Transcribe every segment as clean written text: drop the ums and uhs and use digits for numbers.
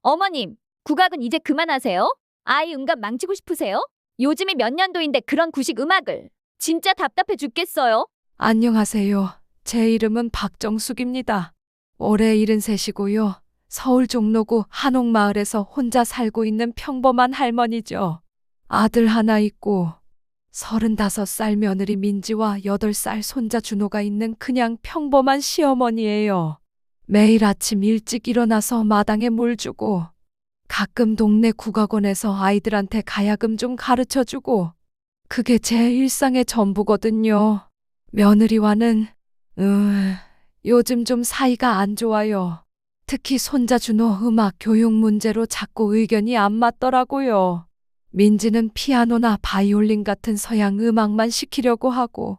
어머님, 국악은 이제 그만하세요? 아이 음감 망치고 싶으세요? 요즘이 몇 년도인데 그런 구식 음악을. 진짜 답답해 죽겠어요. 안녕하세요. 제 이름은 박정숙입니다. 올해 73이고요. 서울 종로구 한옥마을에서 혼자 살고 있는 평범한 할머니죠. 아들 하나 있고 35살 며느리 민지와 8살 손자 준호가 있는 그냥 평범한 시어머니예요. 매일 아침 일찍 일어나서 마당에 물 주고 가끔 동네 국악원에서 아이들한테 가야금 좀 가르쳐 주고 그게 제 일상의 전부거든요. 며느리와는 요즘 좀 사이가 안 좋아요. 특히 손자 준호 음악 교육 문제로 자꾸 의견이 안 맞더라고요. 민지는 피아노나 바이올린 같은 서양 음악만 시키려고 하고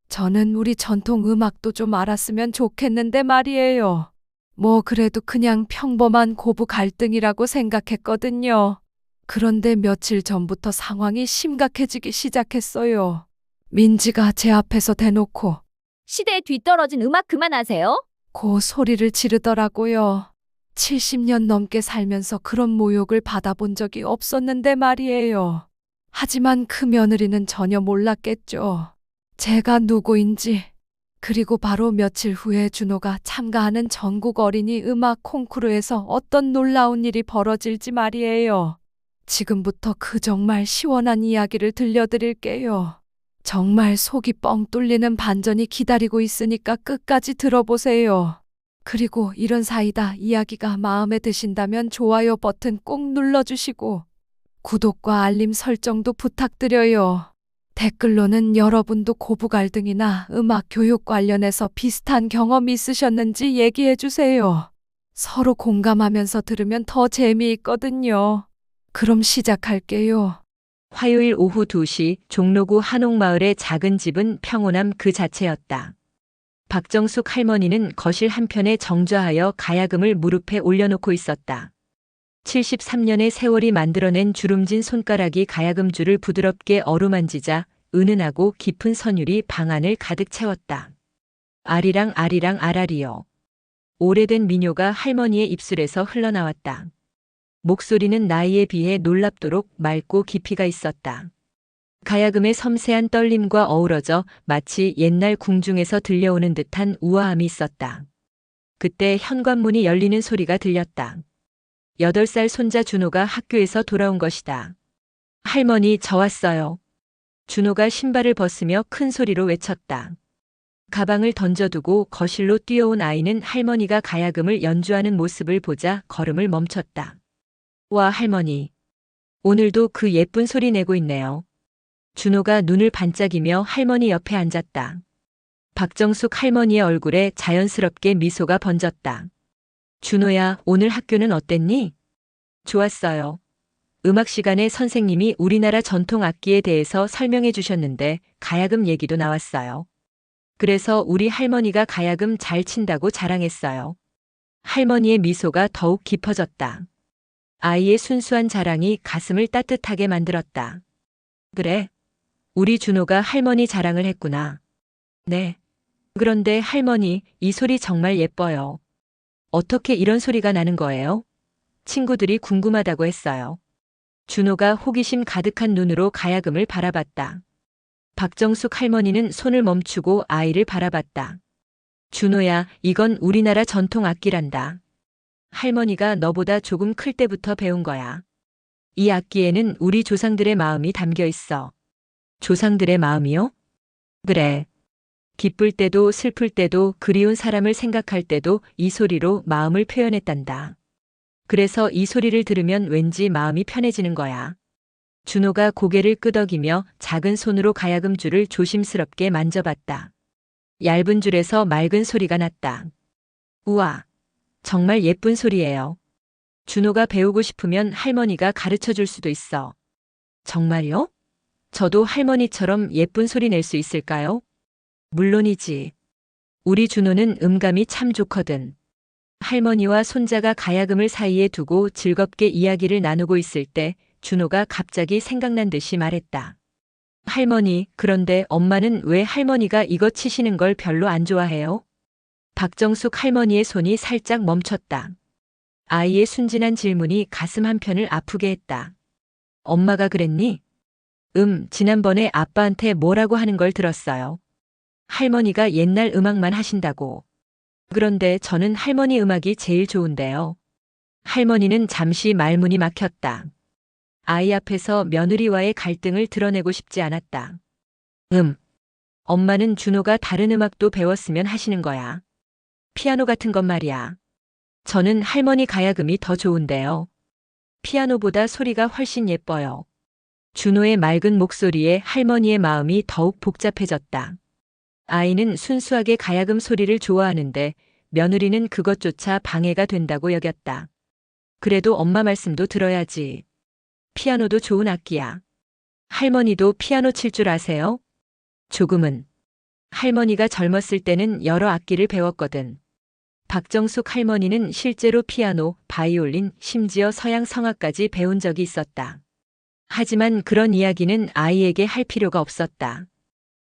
저는 우리 전통 음악도 좀 알았으면 좋겠는데 말이에요. 뭐 그래도 그냥 평범한 고부 갈등이라고 생각했거든요. 그런데 며칠 전부터 상황이 심각해지기 시작했어요. 민지가 제 앞에서 대놓고 시대에 뒤떨어진 음악 그만하세요. 고 소리를 지르더라고요. 70년 넘게 살면서 그런 모욕을 받아본 적이 없었는데 말이에요. 하지만 그 며느리는 전혀 몰랐겠죠. 제가 누구인지. 그리고 바로 며칠 후에 준호가 참가하는 전국 어린이 음악 콩쿠르에서 어떤 놀라운 일이 벌어질지 말이에요. 지금부터 그 정말 시원한 이야기를 들려드릴게요. 정말 속이 뻥 뚫리는 반전이 기다리고 있으니까 끝까지 들어보세요. 그리고 이런 사이다 이야기가 마음에 드신다면 좋아요 버튼 꼭 눌러주시고 구독과 알림 설정도 부탁드려요. 댓글로는 여러분도 고부 갈등이나 음악 교육 관련해서 비슷한 경험 있으셨는지 얘기해 주세요. 서로 공감하면서 들으면 더 재미있거든요. 그럼 시작할게요. 화요일 오후 2시 종로구 한옥마을의 작은 집은 평온함 그 자체였다. 박정숙 할머니는 거실 한편에 정좌하여 가야금을 무릎에 올려놓고 있었다. 73년의 세월이 만들어낸 주름진 손가락이 가야금줄을 부드럽게 어루만지자 은은하고 깊은 선율이 방안을 가득 채웠다. 아리랑 아리랑 아라리요. 오래된 민요가 할머니의 입술에서 흘러나왔다. 목소리는 나이에 비해 놀랍도록 맑고 깊이가 있었다. 가야금의 섬세한 떨림과 어우러져 마치 옛날 궁중에서 들려오는 듯한 우아함이 있었다. 그때 현관문이 열리는 소리가 들렸다. 8살 손자 준호가 학교에서 돌아온 것이다. 할머니, 저 왔어요. 준호가 신발을 벗으며 큰 소리로 외쳤다. 가방을 던져두고 거실로 뛰어온 아이는 할머니가 가야금을 연주하는 모습을 보자 걸음을 멈췄다. 와, 할머니. 오늘도 그 예쁜 소리 내고 있네요. 준호가 눈을 반짝이며 할머니 옆에 앉았다. 박정숙 할머니의 얼굴에 자연스럽게 미소가 번졌다. 준호야, 오늘 학교는 어땠니? 좋았어요. 음악 시간에 선생님이 우리나라 전통 악기에 대해서 설명해 주셨는데 가야금 얘기도 나왔어요. 그래서 우리 할머니가 가야금 잘 친다고 자랑했어요. 할머니의 미소가 더욱 깊어졌다. 아이의 순수한 자랑이 가슴을 따뜻하게 만들었다. 그래. 우리 준호가 할머니 자랑을 했구나. 네. 그런데 할머니, 이 소리 정말 예뻐요. 어떻게 이런 소리가 나는 거예요? 친구들이 궁금하다고 했어요. 준호가 호기심 가득한 눈으로 가야금을 바라봤다. 박정숙 할머니는 손을 멈추고 아이를 바라봤다. 준호야, 이건 우리나라 전통 악기란다. 할머니가 너보다 조금 클 때부터 배운 거야. 이 악기에는 우리 조상들의 마음이 담겨 있어. 조상들의 마음이요? 그래. 기쁠 때도 슬플 때도 그리운 사람을 생각할 때도 이 소리로 마음을 표현했단다. 그래서 이 소리를 들으면 왠지 마음이 편해지는 거야. 준호가 고개를 끄덕이며 작은 손으로 가야금 줄을 조심스럽게 만져봤다. 얇은 줄에서 맑은 소리가 났다. 우와, 정말 예쁜 소리예요. 준호가 배우고 싶으면 할머니가 가르쳐 줄 수도 있어. 정말요? 저도 할머니처럼 예쁜 소리 낼 수 있을까요? 물론이지. 우리 준호는 음감이 참 좋거든. 할머니와 손자가 가야금을 사이에 두고 즐겁게 이야기를 나누고 있을 때 준호가 갑자기 생각난 듯이 말했다. 할머니, 그런데 엄마는 왜 할머니가 이거 치시는 걸 별로 안 좋아해요? 박정숙 할머니의 손이 살짝 멈췄다. 아이의 순진한 질문이 가슴 한편을 아프게 했다. 엄마가 그랬니? 지난번에 아빠한테 뭐라고 하는 걸 들었어요. 할머니가 옛날 음악만 하신다고. 그런데 저는 할머니 음악이 제일 좋은데요. 할머니는 잠시 말문이 막혔다. 아이 앞에서 며느리와의 갈등을 드러내고 싶지 않았다. 엄마는 준호가 다른 음악도 배웠으면 하시는 거야. 피아노 같은 건 말이야. 저는 할머니 가야금이 더 좋은데요. 피아노보다 소리가 훨씬 예뻐요. 준호의 맑은 목소리에 할머니의 마음이 더욱 복잡해졌다. 아이는 순수하게 가야금 소리를 좋아하는데 며느리는 그것조차 방해가 된다고 여겼다. 그래도 엄마 말씀도 들어야지. 피아노도 좋은 악기야. 할머니도 피아노 칠 줄 아세요? 조금은. 할머니가 젊었을 때는 여러 악기를 배웠거든. 박정숙 할머니는 실제로 피아노, 바이올린, 심지어 서양 성악까지 배운 적이 있었다. 하지만 그런 이야기는 아이에게 할 필요가 없었다.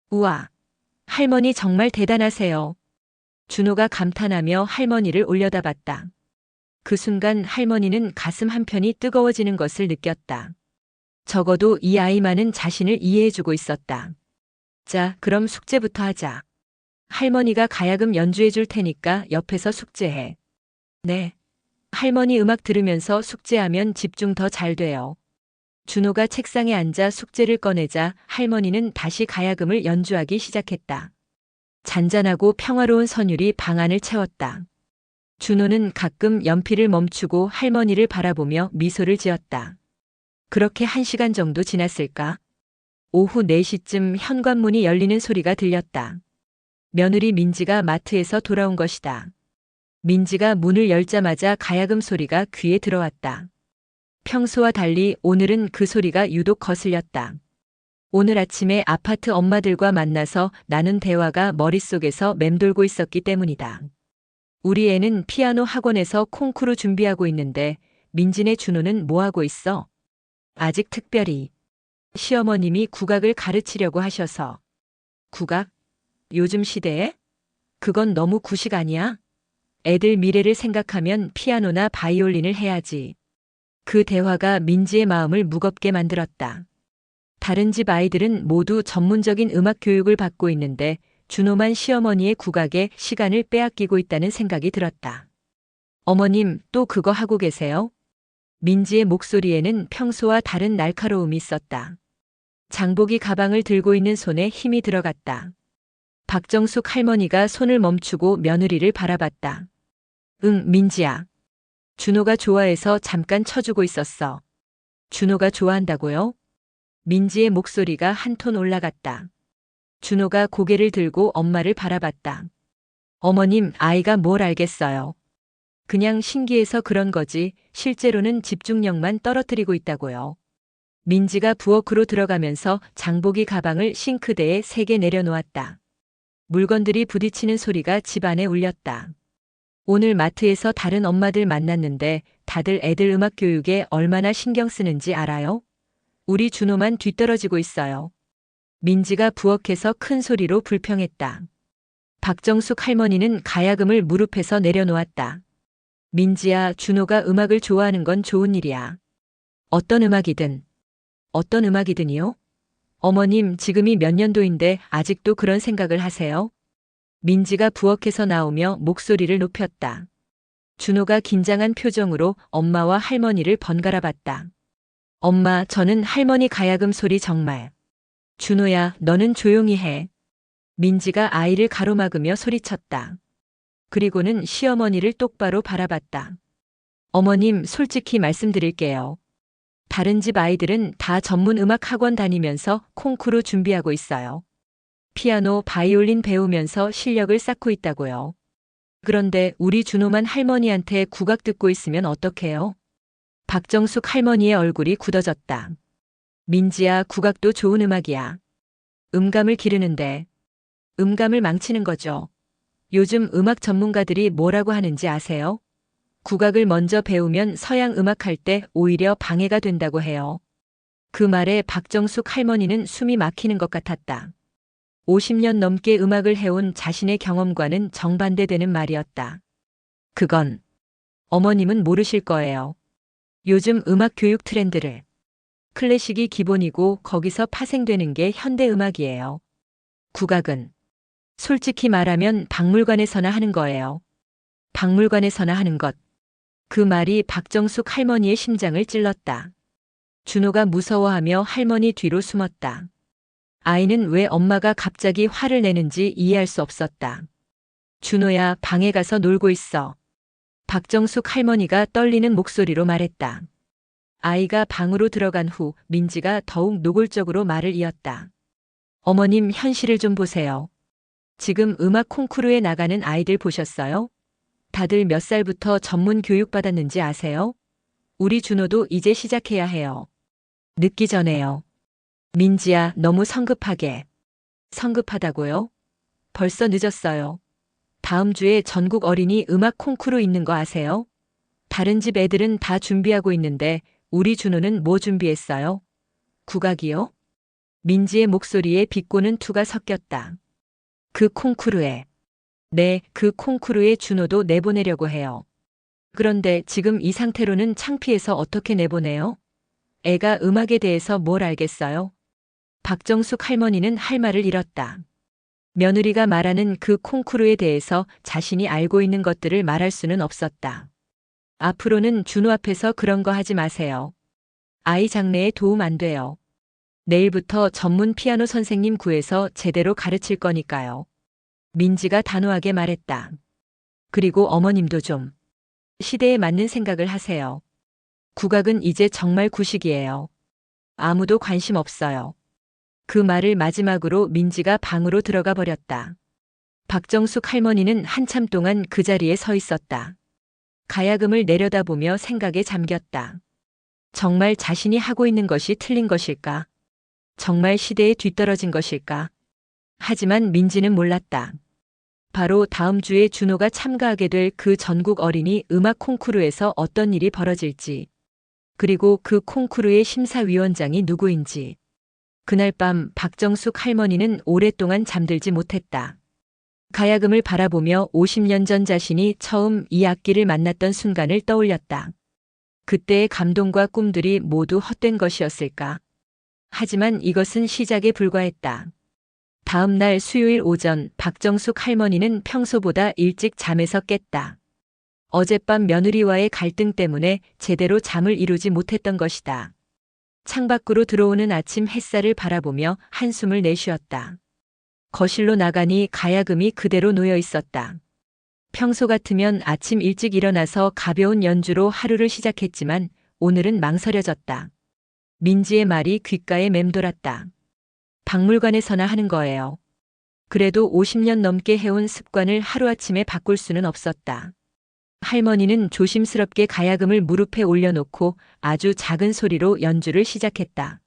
우와, 할머니 정말 대단하세요. 준호가 감탄하며 할머니를 올려다봤다. 그 순간 할머니는 가슴 한편이 뜨거워지는 것을 느꼈다. 적어도 이 아이만은 자신을 이해해주고 있었다. 자, 그럼 숙제부터 하자. 할머니가 가야금 연주해 줄 테니까 옆에서 숙제해. 네. 할머니 음악 들으면서 숙제하면 집중 더 잘 돼요. 준호가 책상에 앉아 숙제를 꺼내자 할머니는 다시 가야금을 연주하기 시작했다. 잔잔하고 평화로운 선율이 방 안을 채웠다. 준호는 가끔 연필을 멈추고 할머니를 바라보며 미소를 지었다. 그렇게 1시간 정도 지났을까? 오후 4시쯤 현관문이 열리는 소리가 들렸다. 며느리 민지가 마트에서 돌아온 것이다. 민지가 문을 열자마자 가야금 소리가 귀에 들어왔다. 평소와 달리 오늘은 그 소리가 유독 거슬렸다. 오늘 아침에 아파트 엄마들과 만나서 나눈 대화가 머릿속에서 맴돌고 있었기 때문이다. 우리 애는 피아노 학원에서 콩쿠르 준비하고 있는데 민지네 준호는 뭐 하고 있어? 아직 특별히. 시어머님이 국악을 가르치려고 하셔서. 국악? 요즘 시대에? 그건 너무 구식 아니야? 애들 미래를 생각하면 피아노나 바이올린을 해야지. 그 대화가 민지의 마음을 무겁게 만들었다. 다른 집 아이들은 모두 전문적인 음악 교육을 받고 있는데 준호만 시어머니의 국악에 시간을 빼앗기고 있다는 생각이 들었다. 어머님, 또 그거 하고 계세요? 민지의 목소리에는 평소와 다른 날카로움이 있었다. 장보기 가방을 들고 있는 손에 힘이 들어갔다. 박정숙 할머니가 손을 멈추고 며느리를 바라봤다. 응, 민지야. 준호가 좋아해서 잠깐 쳐주고 있었어. 준호가 좋아한다고요? 민지의 목소리가 한 톤 올라갔다. 준호가 고개를 들고 엄마를 바라봤다. 어머님, 아이가 뭘 알겠어요. 그냥 신기해서 그런 거지 실제로는 집중력만 떨어뜨리고 있다고요. 민지가 부엌으로 들어가면서 장보기 가방을 싱크대에 3개 내려놓았다. 물건들이 부딪히는 소리가 집안에 울렸다. 오늘 마트에서 다른 엄마들 만났는데 다들 애들 음악 교육에 얼마나 신경 쓰는지 알아요? 우리 준호만 뒤떨어지고 있어요. 민지가 부엌에서 큰 소리로 불평했다. 박정숙 할머니는 가야금을 무릎에서 내려놓았다. 민지야, 준호가 음악을 좋아하는 건 좋은 일이야. 어떤 음악이든. 어떤 음악이든이요? 어머님, 지금이 몇 년도인데 아직도 그런 생각을 하세요? 민지가 부엌에서 나오며 목소리를 높였다. 준호가 긴장한 표정으로 엄마와 할머니를 번갈아 봤다. 엄마, 저는 할머니 가야금 소리 정말. 준호야, 너는 조용히 해. 민지가 아이를 가로막으며 소리쳤다. 그리고는 시어머니를 똑바로 바라봤다. 어머님, 솔직히 말씀드릴게요. 다른 집 아이들은 다 전문 음악 학원 다니면서 콩쿠르 준비하고 있어요. 피아노, 바이올린 배우면서 실력을 쌓고 있다고요. 그런데 우리 준호만 할머니한테 국악 듣고 있으면 어떡해요? 박정숙 할머니의 얼굴이 굳어졌다. 민지야, 국악도 좋은 음악이야. 음감을 기르는데. 음감을 망치는 거죠. 요즘 음악 전문가들이 뭐라고 하는지 아세요? 국악을 먼저 배우면 서양 음악할 때 오히려 방해가 된다고 해요. 그 말에 박정숙 할머니는 숨이 막히는 것 같았다. 50년 넘게 음악을 해온 자신의 경험과는 정반대되는 말이었다. 그건 어머님은 모르실 거예요. 요즘 음악 교육 트렌드를. 클래식이 기본이고 거기서 파생되는 게 현대 음악이에요. 국악은 솔직히 말하면 박물관에서나 하는 거예요. 박물관에서나 하는 것. 그 말이 박정숙 할머니의 심장을 찔렀다. 준호가 무서워하며 할머니 뒤로 숨었다. 아이는 왜 엄마가 갑자기 화를 내는지 이해할 수 없었다. 준호야, 방에 가서 놀고 있어. 박정숙 할머니가 떨리는 목소리로 말했다. 아이가 방으로 들어간 후 민지가 더욱 노골적으로 말을 이었다. 어머님, 현실을 좀 보세요. 지금 음악 콩쿠르에 나가는 아이들 보셨어요? 다들 몇 살부터 전문 교육 받았는지 아세요? 우리 준호도 이제 시작해야 해요. 늦기 전에요. 민지야, 너무 성급하게. 성급하다고요? 벌써 늦었어요. 다음 주에 전국 어린이 음악 콩쿠르 있는 거 아세요? 다른 집 애들은 다 준비하고 있는데 우리 준호는 뭐 준비했어요? 국악이요? 민지의 목소리에 비꼬는 투가 섞였다. 그 콩쿠르에. 네, 그 콩쿠르에 준호도 내보내려고 해요. 그런데 지금 이 상태로는 창피해서 어떻게 내보내요? 애가 음악에 대해서 뭘 알겠어요? 박정숙 할머니는 할 말을 잃었다. 며느리가 말하는 그 콩쿠르에 대해서 자신이 알고 있는 것들을 말할 수는 없었다. 앞으로는 준호 앞에서 그런 거 하지 마세요. 아이 장래에 도움 안 돼요. 내일부터 전문 피아노 선생님 구해서 제대로 가르칠 거니까요. 민지가 단호하게 말했다. 그리고 어머님도 좀 시대에 맞는 생각을 하세요. 국악은 이제 정말 구식이에요. 아무도 관심 없어요. 그 말을 마지막으로 민지가 방으로 들어가 버렸다. 박정숙 할머니는 한참 동안 그 자리에 서 있었다. 가야금을 내려다보며 생각에 잠겼다. 정말 자신이 하고 있는 것이 틀린 것일까? 정말 시대에 뒤떨어진 것일까? 하지만 민지는 몰랐다. 바로 다음 주에 준호가 참가하게 될 그 전국 어린이 음악 콩쿠르에서 어떤 일이 벌어질지, 그리고 그 콩쿠르의 심사위원장이 누구인지. 그날 밤 박정숙 할머니는 오랫동안 잠들지 못했다. 가야금을 바라보며 50년 전 자신이 처음 이 악기를 만났던 순간을 떠올렸다. 그때의 감동과 꿈들이 모두 헛된 것이었을까? 하지만 이것은 시작에 불과했다. 다음 날 수요일 오전 박정숙 할머니는 평소보다 일찍 잠에서 깼다. 어젯밤 며느리와의 갈등 때문에 제대로 잠을 이루지 못했던 것이다. 창밖으로 들어오는 아침 햇살을 바라보며 한숨을 내쉬었다. 거실로 나가니 가야금이 그대로 놓여 있었다. 평소 같으면 아침 일찍 일어나서 가벼운 연주로 하루를 시작했지만 오늘은 망설여졌다. 민지의 말이 귓가에 맴돌았다. 박물관에서나 하는 거예요. 그래도 50년 넘게 해온 습관을 하루아침에 바꿀 수는 없었다. 할머니는 조심스럽게 가야금을 무릎에 올려놓고 아주 작은 소리로 연주를 시작했다.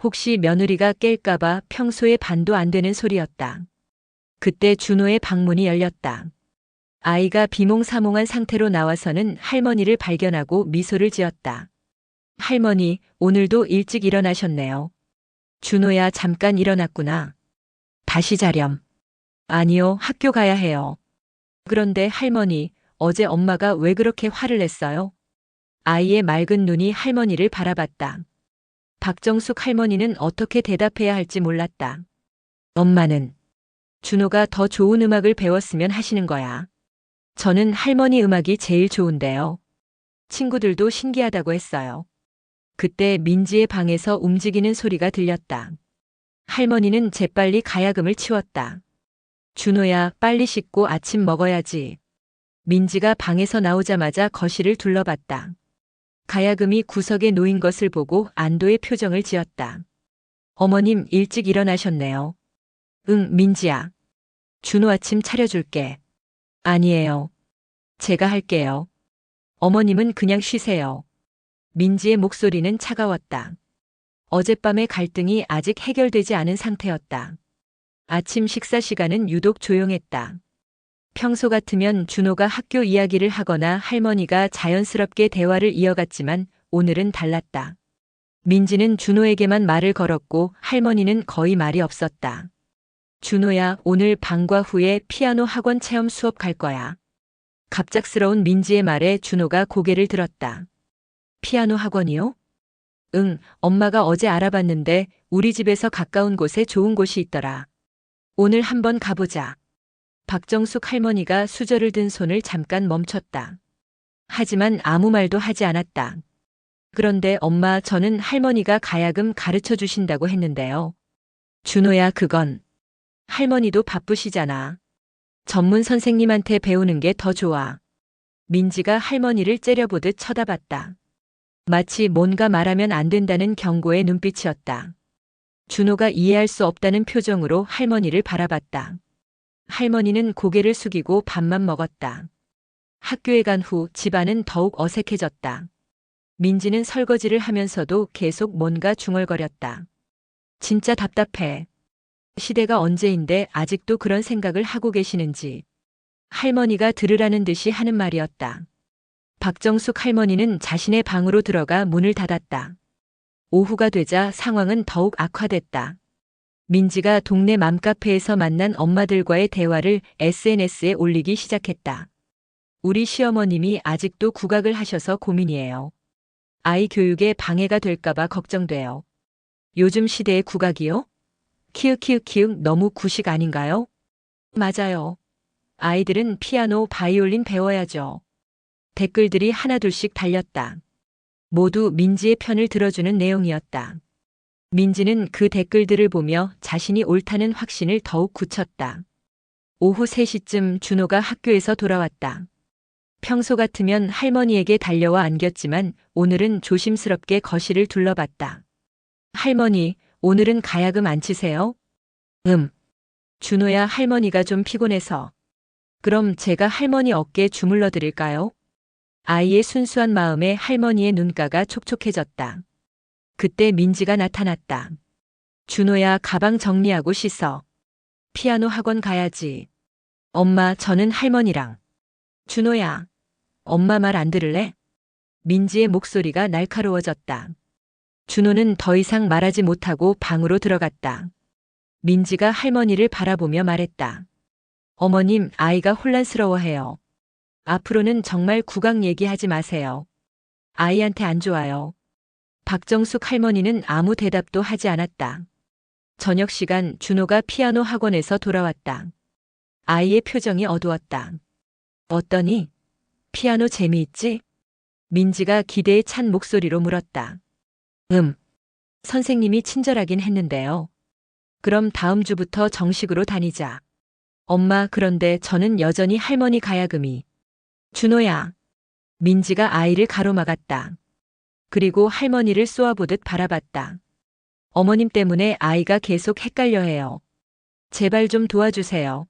혹시 며느리가 깰까봐 평소에 반도 안 되는 소리였다. 그때 준호의 방문이 열렸다. 아이가 비몽사몽한 상태로 나와서는 할머니를 발견하고 미소를 지었다. 할머니, 오늘도 일찍 일어나셨네요. 준호야, 잠깐 일어났구나. 다시 자렴. 아니요, 학교 가야 해요. 그런데 할머니, 어제 엄마가 왜 그렇게 화를 냈어요? 아이의 맑은 눈이 할머니를 바라봤다. 박정숙 할머니는 어떻게 대답해야 할지 몰랐다. 엄마는 준호가 더 좋은 음악을 배웠으면 하시는 거야. 저는 할머니 음악이 제일 좋은데요. 친구들도 신기하다고 했어요. 그때 민지의 방에서 움직이는 소리가 들렸다. 할머니는 재빨리 가야금을 치웠다. 준호야, 빨리 씻고 아침 먹어야지. 민지가 방에서 나오자마자 거실을 둘러봤다. 가야금이 구석에 놓인 것을 보고 안도의 표정을 지었다. 어머님, 일찍 일어나셨네요. 응, 민지야. 준호 아침 차려줄게. 아니에요. 제가 할게요. 어머님은 그냥 쉬세요. 민지의 목소리는 차가웠다. 어젯밤의 갈등이 아직 해결되지 않은 상태였다. 아침 식사 시간은 유독 조용했다. 평소 같으면 준호가 학교 이야기를 하거나 할머니가 자연스럽게 대화를 이어갔지만 오늘은 달랐다. 민지는 준호에게만 말을 걸었고 할머니는 거의 말이 없었다. 준호야, 오늘 방과 후에 피아노 학원 체험 수업 갈 거야. 갑작스러운 민지의 말에 준호가 고개를 들었다. 피아노 학원이요? 응, 엄마가 어제 알아봤는데 우리 집에서 가까운 곳에 좋은 곳이 있더라. 오늘 한번 가보자. 박정숙 할머니가 수저를 든 손을 잠깐 멈췄다. 하지만 아무 말도 하지 않았다. 그런데 엄마, 저는 할머니가 가야금 가르쳐 주신다고 했는데요. 준호야, 그건. 할머니도 바쁘시잖아. 전문 선생님한테 배우는 게 더 좋아. 민지가 할머니를 째려보듯 쳐다봤다. 마치 뭔가 말하면 안 된다는 경고의 눈빛이었다. 준호가 이해할 수 없다는 표정으로 할머니를 바라봤다. 할머니는 고개를 숙이고 밥만 먹었다. 학교에 간 후 집안은 더욱 어색해졌다. 민지는 설거지를 하면서도 계속 뭔가 중얼거렸다. 진짜 답답해. 시대가 언제인데 아직도 그런 생각을 하고 계시는지. 할머니가 들으라는 듯이 하는 말이었다. 박정숙 할머니는 자신의 방으로 들어가 문을 닫았다. 오후가 되자 상황은 더욱 악화됐다. 민지가 동네 맘카페에서 만난 엄마들과의 대화를 SNS에 올리기 시작했다. 우리 시어머님이 아직도 국악을 하셔서 고민이에요. 아이 교육에 방해가 될까봐 걱정돼요. 요즘 시대의 국악이요? 키읔키읔키읔 너무 구식 아닌가요? 맞아요. 아이들은 피아노, 바이올린 배워야죠. 댓글들이 하나둘씩 달렸다. 모두 민지의 편을 들어주는 내용이었다. 민지는 그 댓글들을 보며 자신이 옳다는 확신을 더욱 굳혔다. 오후 3시쯤 준호가 학교에서 돌아왔다. 평소 같으면 할머니에게 달려와 안겼지만 오늘은 조심스럽게 거실을 둘러봤다. 할머니, 오늘은 가야금 안 치세요? 준호야, 할머니가 좀 피곤해서. 그럼 제가 할머니 어깨에 주물러 드릴까요? 아이의 순수한 마음에 할머니의 눈가가 촉촉해졌다. 그때 민지가 나타났다. 준호야, 가방 정리하고 씻어. 피아노 학원 가야지. 엄마, 저는 할머니랑. 준호야, 엄마 말 안 들을래? 민지의 목소리가 날카로워졌다. 준호는 더 이상 말하지 못하고 방으로 들어갔다. 민지가 할머니를 바라보며 말했다. 어머님, 아이가 혼란스러워해요. 앞으로는 정말 국악 얘기하지 마세요. 아이한테 안 좋아요. 박정숙 할머니는 아무 대답도 하지 않았다. 저녁 시간 준호가 피아노 학원에서 돌아왔다. 아이의 표정이 어두웠다. 어떠니? 피아노 재미있지? 민지가 기대에 찬 목소리로 물었다. 선생님이 친절하긴 했는데요. 그럼 다음 주부터 정식으로 다니자. 엄마, 그런데 저는 여전히 할머니 가야금이. 준호야. 민지가 아이를 가로막았다. 그리고 할머니를 쏘아보듯 바라봤다. 어머님 때문에 아이가 계속 헷갈려해요. 제발 좀 도와주세요.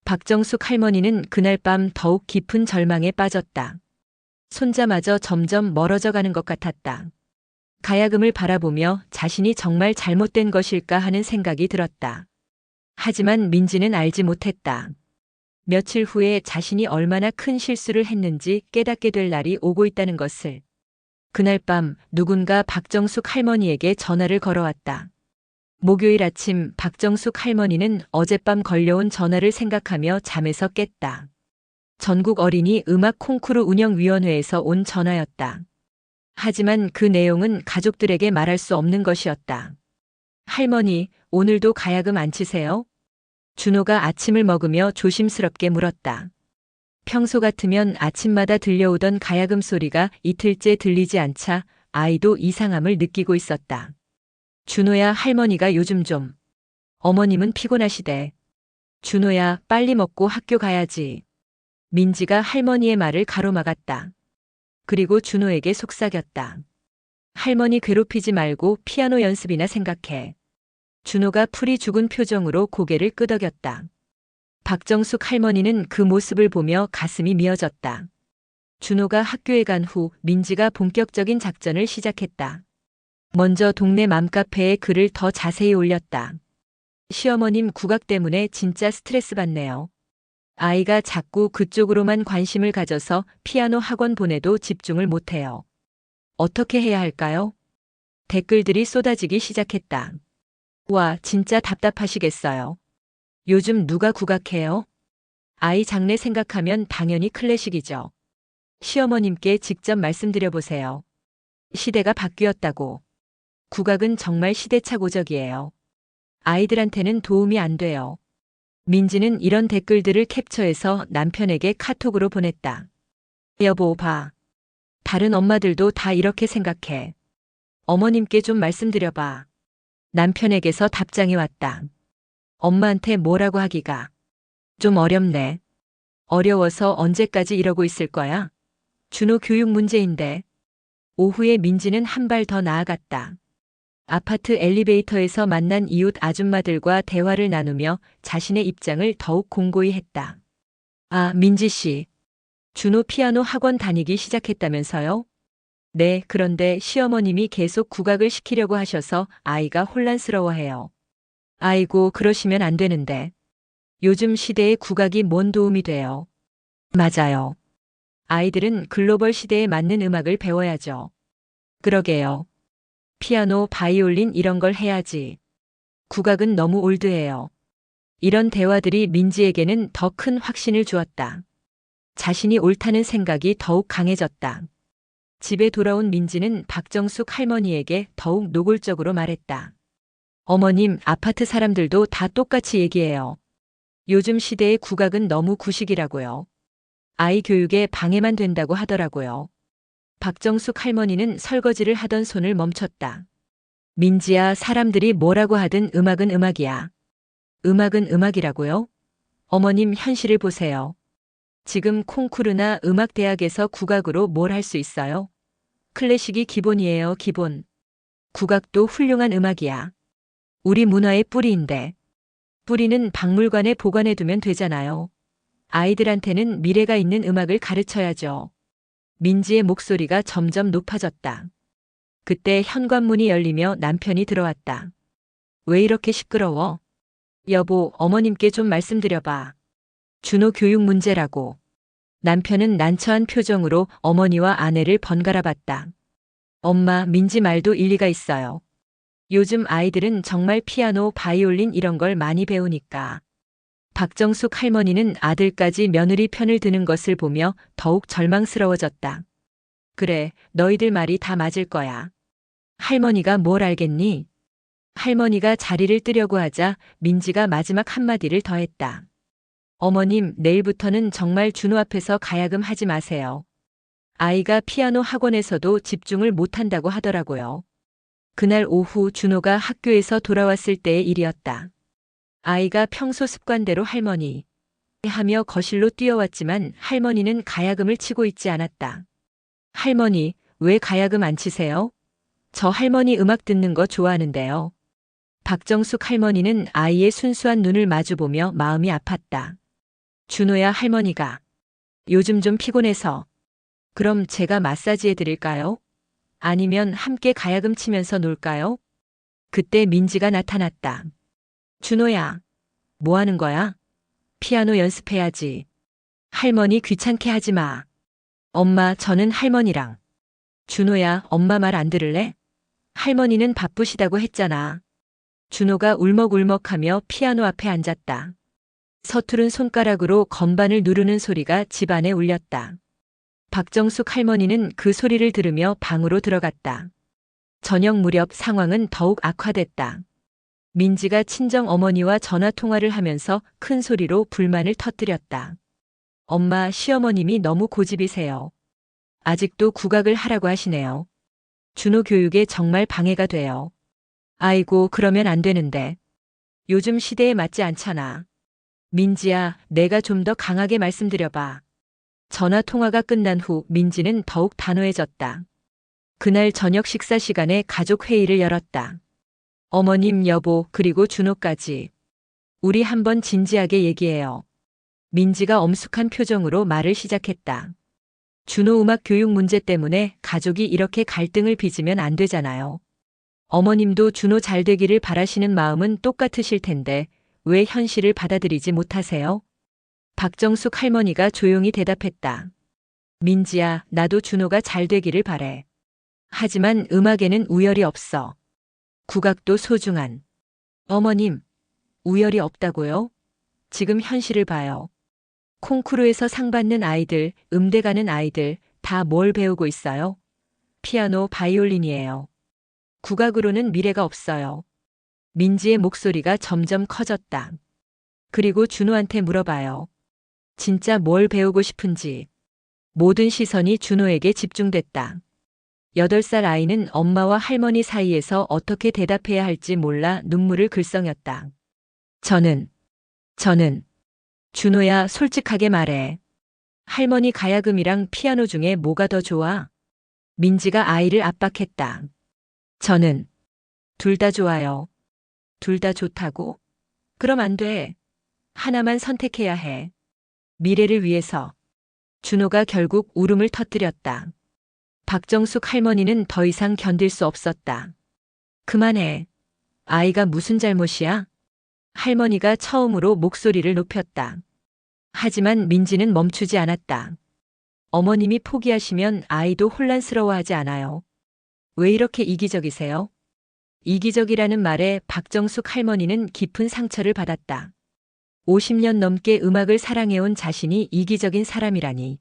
박정숙 할머니는 그날 밤 더욱 깊은 절망에 빠졌다. 손자마저 점점 멀어져 가는 것 같았다. 가야금을 바라보며 자신이 정말 잘못된 것일까 하는 생각이 들었다. 하지만 민지는 알지 못했다. 며칠 후에 자신이 얼마나 큰 실수를 했는지 깨닫게 될 날이 오고 있다는 것을. 그날 밤 누군가 박정숙 할머니에게 전화를 걸어왔다. 목요일 아침 박정숙 할머니는 어젯밤 걸려온 전화를 생각하며 잠에서 깼다. 전국 어린이 음악 콩쿠르 운영위원회에서 온 전화였다. 하지만 그 내용은 가족들에게 말할 수 없는 것이었다. 할머니, 오늘도 가야금 안 치세요? 준호가 아침을 먹으며 조심스럽게 물었다. 평소 같으면 아침마다 들려오던 가야금 소리가 이틀째 들리지 않자 아이도 이상함을 느끼고 있었다. 준호야, 할머니가 요즘 좀. 어머님은 피곤하시대. 준호야, 빨리 먹고 학교 가야지. 민지가 할머니의 말을 가로막았다. 그리고 준호에게 속삭였다. 할머니 괴롭히지 말고 피아노 연습이나 생각해. 준호가 풀이 죽은 표정으로 고개를 끄덕였다. 박정숙 할머니는 그 모습을 보며 가슴이 미어졌다. 준호가 학교에 간 후 민지가 본격적인 작전을 시작했다. 먼저 동네 맘카페에 글을 더 자세히 올렸다. 시어머님 국악 때문에 진짜 스트레스 받네요. 아이가 자꾸 그쪽으로만 관심을 가져서 피아노 학원 보내도 집중을 못해요. 어떻게 해야 할까요? 댓글들이 쏟아지기 시작했다. 와, 진짜 답답하시겠어요. 요즘 누가 국악해요? 아이 장래 생각하면 당연히 클래식이죠. 시어머님께 직접 말씀드려보세요. 시대가 바뀌었다고. 국악은 정말 시대착오적이에요. 아이들한테는 도움이 안 돼요. 민지는 이런 댓글들을 캡처해서 남편에게 카톡으로 보냈다. 여보, 봐. 다른 엄마들도 다 이렇게 생각해. 어머님께 좀 말씀드려봐. 남편에게서 답장이 왔다. 엄마한테 뭐라고 하기가 좀 어렵네. 어려워서 언제까지 이러고 있을 거야? 준호 교육 문제인데. 오후에 민지는 한 발 더 나아갔다. 아파트 엘리베이터에서 만난 이웃 아줌마들과 대화를 나누며 자신의 입장을 더욱 공고히 했다. 아, 민지 씨. 준호 피아노 학원 다니기 시작했다면서요? 네, 그런데 시어머님이 계속 국악을 시키려고 하셔서 아이가 혼란스러워해요. 아이고, 그러시면 안 되는데. 요즘 시대에 국악이 뭔 도움이 돼요? 맞아요. 아이들은 글로벌 시대에 맞는 음악을 배워야죠. 그러게요. 피아노, 바이올린 이런 걸 해야지. 국악은 너무 올드해요. 이런 대화들이 민지에게는 더 큰 확신을 주었다. 자신이 옳다는 생각이 더욱 강해졌다. 집에 돌아온 민지는 박정숙 할머니에게 더욱 노골적으로 말했다. 어머님, 아파트 사람들도 다 똑같이 얘기해요. 요즘 시대의 국악은 너무 구식이라고요. 아이 교육에 방해만 된다고 하더라고요. 박정숙 할머니는 설거지를 하던 손을 멈췄다. 민지야, 사람들이 뭐라고 하든 음악은 음악이야. 음악은 음악이라고요? 어머님, 현실을 보세요. 지금 콩쿠르나 음악대학에서 국악으로 뭘 할 수 있어요? 클래식이 기본이에요, 기본. 국악도 훌륭한 음악이야. 우리 문화의 뿌리인데. 뿌리는 박물관에 보관해두면 되잖아요. 아이들한테는 미래가 있는 음악을 가르쳐야죠. 민지의 목소리가 점점 높아졌다. 그때 현관문이 열리며 남편이 들어왔다. 왜 이렇게 시끄러워? 여보, 어머님께 좀 말씀드려봐. 준호 교육 문제라고. 남편은 난처한 표정으로 어머니와 아내를 번갈아 봤다. 엄마, 민지 말도 일리가 있어요. 요즘 아이들은 정말 피아노, 바이올린 이런 걸 많이 배우니까. 박정숙 할머니는 아들까지 며느리 편을 드는 것을 보며 더욱 절망스러워졌다. 그래, 너희들 말이 다 맞을 거야. 할머니가 뭘 알겠니? 할머니가 자리를 뜨려고 하자 민지가 마지막 한마디를 더했다. 어머님, 내일부터는 정말 준호 앞에서 가야금 하지 마세요. 아이가 피아노 학원에서도 집중을 못한다고 하더라고요. 그날 오후 준호가 학교에서 돌아왔을 때의 일이었다. 아이가 평소 습관대로 할머니 하며 거실로 뛰어왔지만 할머니는 가야금을 치고 있지 않았다. 할머니, 왜 가야금 안 치세요? 저 할머니 음악 듣는 거 좋아하는데요. 박정숙 할머니는 아이의 순수한 눈을 마주보며 마음이 아팠다. 준호야, 할머니가 요즘 좀 피곤해서. 그럼 제가 마사지 해드릴까요? 아니면 함께 가야금 치면서 놀까요? 그때 민지가 나타났다. 준호야, 뭐 하는 거야? 피아노 연습해야지. 할머니 귀찮게 하지 마. 엄마, 저는 할머니랑. 준호야, 엄마 말 안 들을래? 할머니는 바쁘시다고 했잖아. 준호가 울먹울먹하며 피아노 앞에 앉았다. 서투른 손가락으로 건반을 누르는 소리가 집안에 울렸다. 박정숙 할머니는 그 소리를 들으며 방으로 들어갔다. 저녁 무렵 상황은 더욱 악화됐다. 민지가 친정 어머니와 전화 통화를 하면서 큰 소리로 불만을 터뜨렸다. 엄마, 시어머님이 너무 고집이세요. 아직도 국악을 하라고 하시네요. 준호 교육에 정말 방해가 돼요. 아이고, 그러면 안 되는데. 요즘 시대에 맞지 않잖아. 민지야, 내가 좀 더 강하게 말씀드려봐. 전화 통화가 끝난 후 민지는 더욱 단호해졌다. 그날 저녁 식사 시간에 가족 회의를 열었다. 어머님, 여보, 그리고 준호까지. 우리 한번 진지하게 얘기해요. 민지가 엄숙한 표정으로 말을 시작했다. 준호 음악 교육 문제 때문에 가족이 이렇게 갈등을 빚으면 안 되잖아요. 어머님도 준호 잘 되기를 바라시는 마음은 똑같으실 텐데 왜 현실을 받아들이지 못하세요? 박정숙 할머니가 조용히 대답했다. 민지야, 나도 준호가 잘 되기를 바래. 하지만 음악에는 우열이 없어. 국악도 소중한. 어머님, 우열이 없다고요? 지금 현실을 봐요. 콩쿠르에서 상 받는 아이들, 음대 가는 아이들 다 뭘 배우고 있어요? 피아노, 바이올린이에요. 국악으로는 미래가 없어요. 민지의 목소리가 점점 커졌다. 그리고 준호한테 물어봐요. 진짜 뭘 배우고 싶은지. 모든 시선이 준호에게 집중됐다. 8살 아이는 엄마와 할머니 사이에서 어떻게 대답해야 할지 몰라 눈물을 글썽였다. 저는, 준호야, 솔직하게 말해. 할머니 가야금이랑 피아노 중에 뭐가 더 좋아? 민지가 아이를 압박했다. 저는, 둘 다 좋아요. 둘 다 좋다고? 그럼 안 돼. 하나만 선택해야 해. 미래를 위해서. 준호가 결국 울음을 터뜨렸다. 박정숙 할머니는 더 이상 견딜 수 없었다. 그만해. 아이가 무슨 잘못이야? 할머니가 처음으로 목소리를 높였다. 하지만 민지는 멈추지 않았다. 어머님이 포기하시면 아이도 혼란스러워하지 않아요. 왜 이렇게 이기적이세요? 이기적이라는 말에 박정숙 할머니는 깊은 상처를 받았다. 50년 넘게 음악을 사랑해온 자신이 이기적인 사람이라니.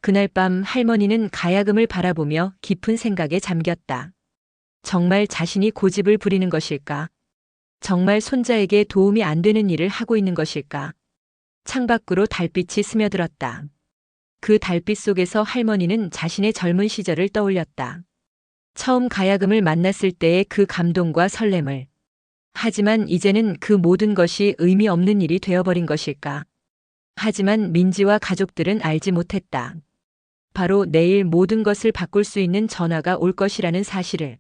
그날 밤 할머니는 가야금을 바라보며 깊은 생각에 잠겼다. 정말 자신이 고집을 부리는 것일까? 정말 손자에게 도움이 안 되는 일을 하고 있는 것일까? 창밖으로 달빛이 스며들었다. 그 달빛 속에서 할머니는 자신의 젊은 시절을 떠올렸다. 처음 가야금을 만났을 때의 그 감동과 설렘을. 하지만 이제는 그 모든 것이 의미 없는 일이 되어버린 것일까? 하지만 민지와 가족들은 알지 못했다. 바로 내일 모든 것을 바꿀 수 있는 전화가 올 것이라는 사실을.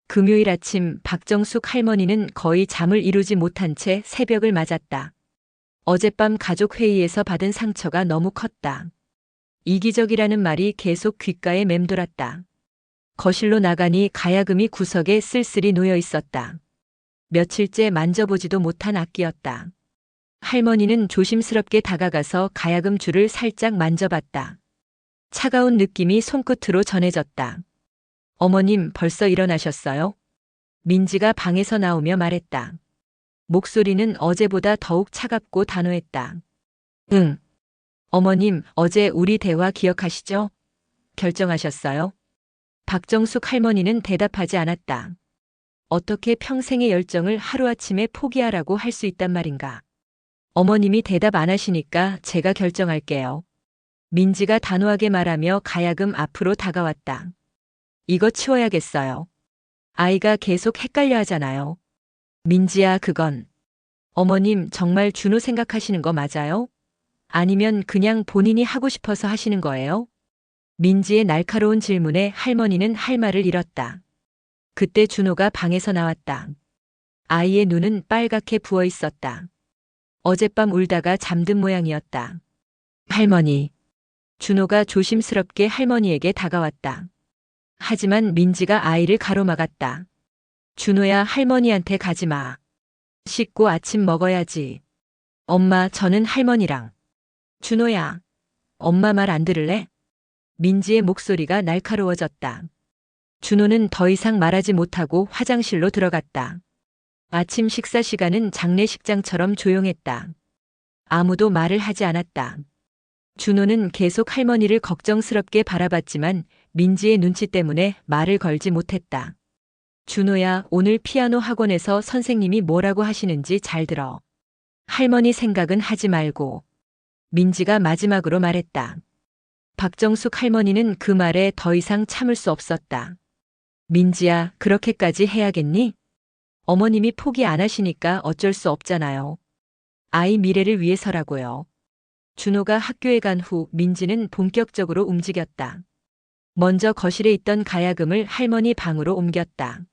금요일 아침 박정숙 할머니는 거의 잠을 이루지 못한 채 새벽을 맞았다. 어젯밤 가족 회의에서 받은 상처가 너무 컸다. 이기적이라는 말이 계속 귓가에 맴돌았다. 거실로 나가니 가야금이 구석에 쓸쓸히 놓여 있었다. 며칠째 만져보지도 못한 악기였다. 할머니는 조심스럽게 다가가서 가야금 줄을 살짝 만져봤다. 차가운 느낌이 손끝으로 전해졌다. 어머님, 벌써 일어나셨어요? 민지가 방에서 나오며 말했다. 목소리는 어제보다 더욱 차갑고 단호했다. 응. 어머님, 어제 우리 대화 기억하시죠? 결정하셨어요? 박정숙 할머니는 대답하지 않았다. 어떻게 평생의 열정을 하루아침에 포기하라고 할 수 있단 말인가? 어머님이 대답 안 하시니까 제가 결정할게요. 민지가 단호하게 말하며 가야금 앞으로 다가왔다. 이거 치워야겠어요. 아이가 계속 헷갈려 하잖아요. 민지야, 그건. 어머님, 정말 준호 생각하시는 거 맞아요? 아니면 그냥 본인이 하고 싶어서 하시는 거예요? 민지의 날카로운 질문에 할머니는 할 말을 잃었다. 그때 준호가 방에서 나왔다. 아이의 눈은 빨갛게 부어 있었다. 어젯밤 울다가 잠든 모양이었다. 할머니. 준호가 조심스럽게 할머니에게 다가왔다. 하지만 민지가 아이를 가로막았다. 준호야, 할머니한테 가지 마. 씻고 아침 먹어야지. 엄마, 저는 할머니랑. 준호야, 엄마 말 안 들을래? 민지의 목소리가 날카로워졌다. 준호는 더 이상 말하지 못하고 화장실로 들어갔다. 아침 식사 시간은 장례식장처럼 조용했다. 아무도 말을 하지 않았다. 준호는 계속 할머니를 걱정스럽게 바라봤지만 민지의 눈치 때문에 말을 걸지 못했다. 준호야, 오늘 피아노 학원에서 선생님이 뭐라고 하시는지 잘 들어. 할머니 생각은 하지 말고. 민지가 마지막으로 말했다. 박정숙 할머니는 그 말에 더 이상 참을 수 없었다. 민지야, 그렇게까지 해야겠니? 어머님이 포기 안 하시니까 어쩔 수 없잖아요. 아이 미래를 위해서라고요. 준호가 학교에 간 후 민지는 본격적으로 움직였다. 먼저 거실에 있던 가야금을 할머니 방으로 옮겼다.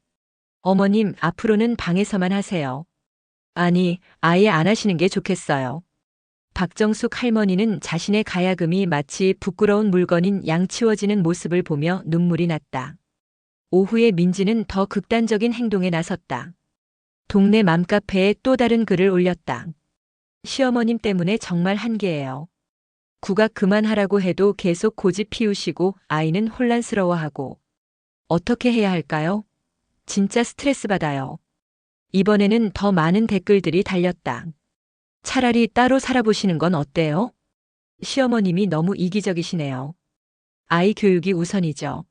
어머님, 앞으로는 방에서만 하세요. 아니, 아예 안 하시는 게 좋겠어요. 박정숙 할머니는 자신의 가야금이 마치 부끄러운 물건인 양 치워지는 모습을 보며 눈물이 났다. 오후에 민지는 더 극단적인 행동에 나섰다. 동네 맘카페에 또 다른 글을 올렸다. 시어머님 때문에 정말 한계예요. 국악 그만하라고 해도 계속 고집 피우시고 아이는 혼란스러워하고. 어떻게 해야 할까요? 진짜 스트레스 받아요. 이번에는 더 많은 댓글들이 달렸다. 차라리 따로 살아보시는 건 어때요? 시어머님이 너무 이기적이시네요. 아이 교육이 우선이죠.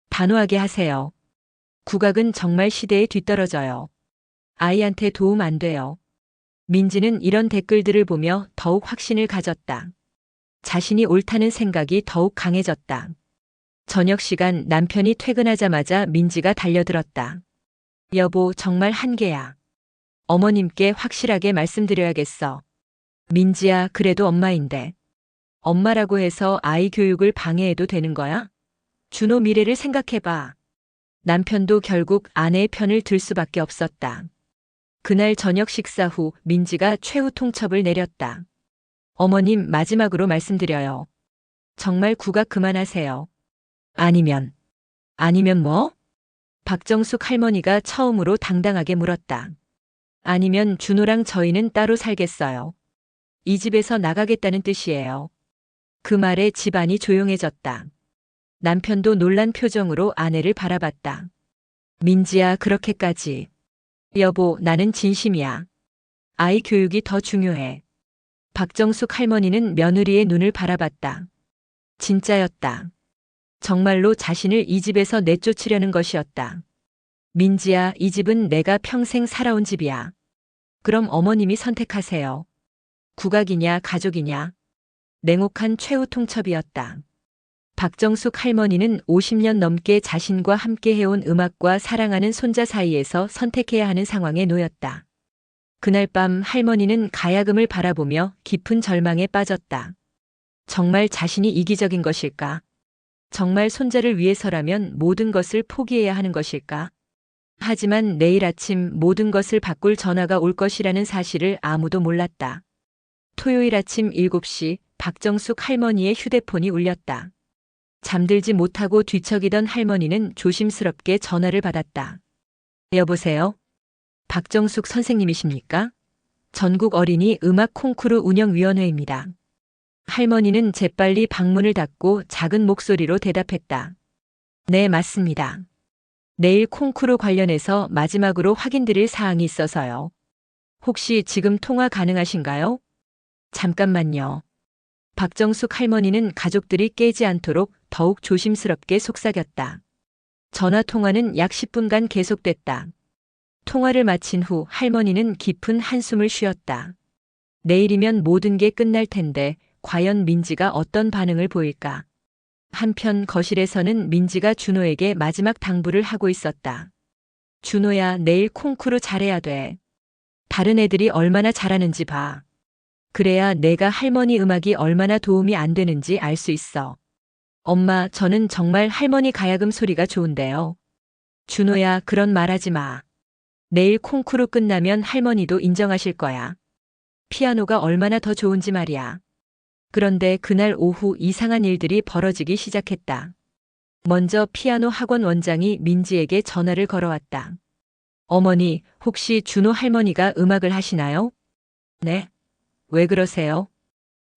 단호하게 하세요. 국악은 정말 시대에 뒤떨어져요. 아이한테 도움 안 돼요. 민지는 이런 댓글들을 보며 더욱 확신을 가졌다. 자신이 옳다는 생각이 더욱 강해졌다. 저녁 시간 남편이 퇴근하자마자 민지가 달려들었다. 여보, 정말 한계야. 어머님께 확실하게 말씀드려야겠어. 민지야, 그래도 엄마인데. 엄마라고 해서 아이 교육을 방해해도 되는 거야? 준호 미래를 생각해봐. 남편도 결국 아내의 편을 들 수밖에 없었다. 그날 저녁 식사 후 민지가 최후 통첩을 내렸다. 어머님, 마지막으로 말씀드려요. 정말 국악 그만하세요. 아니면 뭐? 박정숙 할머니가 처음으로 당당하게 물었다. 아니면 준호랑 저희는 따로 살겠어요. 이 집에서 나가겠다는 뜻이에요. 그 말에 집안이 조용해졌다. 남편도 놀란 표정으로 아내를 바라봤다. 민지야, 그렇게까지. 여보, 나는 진심이야. 아이 교육이 더 중요해. 박정숙 할머니는 며느리의 눈을 바라봤다. 진짜였다. 정말로 자신을 이 집에서 내쫓으려는 것이었다. 민지야, 이 집은 내가 평생 살아온 집이야. 그럼 어머님이 선택하세요. 국악이냐 가족이냐. 냉혹한 최후 통첩이었다. 박정숙 할머니는 50년 넘게 자신과 함께 해온 음악과 사랑하는 손자 사이에서 선택해야 하는 상황에 놓였다. 그날 밤 할머니는 가야금을 바라보며 깊은 절망에 빠졌다. 정말 자신이 이기적인 것일까? 정말 손자를 위해서라면 모든 것을 포기해야 하는 것일까? 하지만 내일 아침 모든 것을 바꿀 전화가 올 것이라는 사실을 아무도 몰랐다. 토요일 아침 7시 박정숙 할머니의 휴대폰이 울렸다. 잠들지 못하고 뒤척이던 할머니는 조심스럽게 전화를 받았다. 여보세요? 박정숙 선생님이십니까? 전국 어린이 음악 콩쿠르 운영위원회입니다. 할머니는 재빨리 방문을 닫고 작은 목소리로 대답했다. 네, 맞습니다. 내일 콩쿠르 관련해서 마지막으로 확인드릴 사항이 있어서요. 혹시 지금 통화 가능하신가요? 잠깐만요. 박정숙 할머니는 가족들이 깨지 않도록 더욱 조심스럽게 속삭였다. 전화 통화는 약 10분간 계속됐다. 통화를 마친 후 할머니는 깊은 한숨을 쉬었다. 내일이면 모든 게 끝날 텐데 과연 민지가 어떤 반응을 보일까? 한편 거실에서는 민지가 준호에게 마지막 당부를 하고 있었다. 준호야, 내일 콩쿠르 잘해야 돼. 다른 애들이 얼마나 잘하는지 봐. 그래야 내가 할머니 음악이 얼마나 도움이 안 되는지 알 수 있어. 엄마, 저는 정말 할머니 가야금 소리가 좋은데요. 준호야, 그런 말 하지 마. 내일 콩쿠르 끝나면 할머니도 인정하실 거야. 피아노가 얼마나 더 좋은지 말이야. 그런데 그날 오후 이상한 일들이 벌어지기 시작했다. 먼저 피아노 학원 원장이 민지에게 전화를 걸어왔다. 어머니, 혹시 준호 할머니가 음악을 하시나요? 네. 왜 그러세요?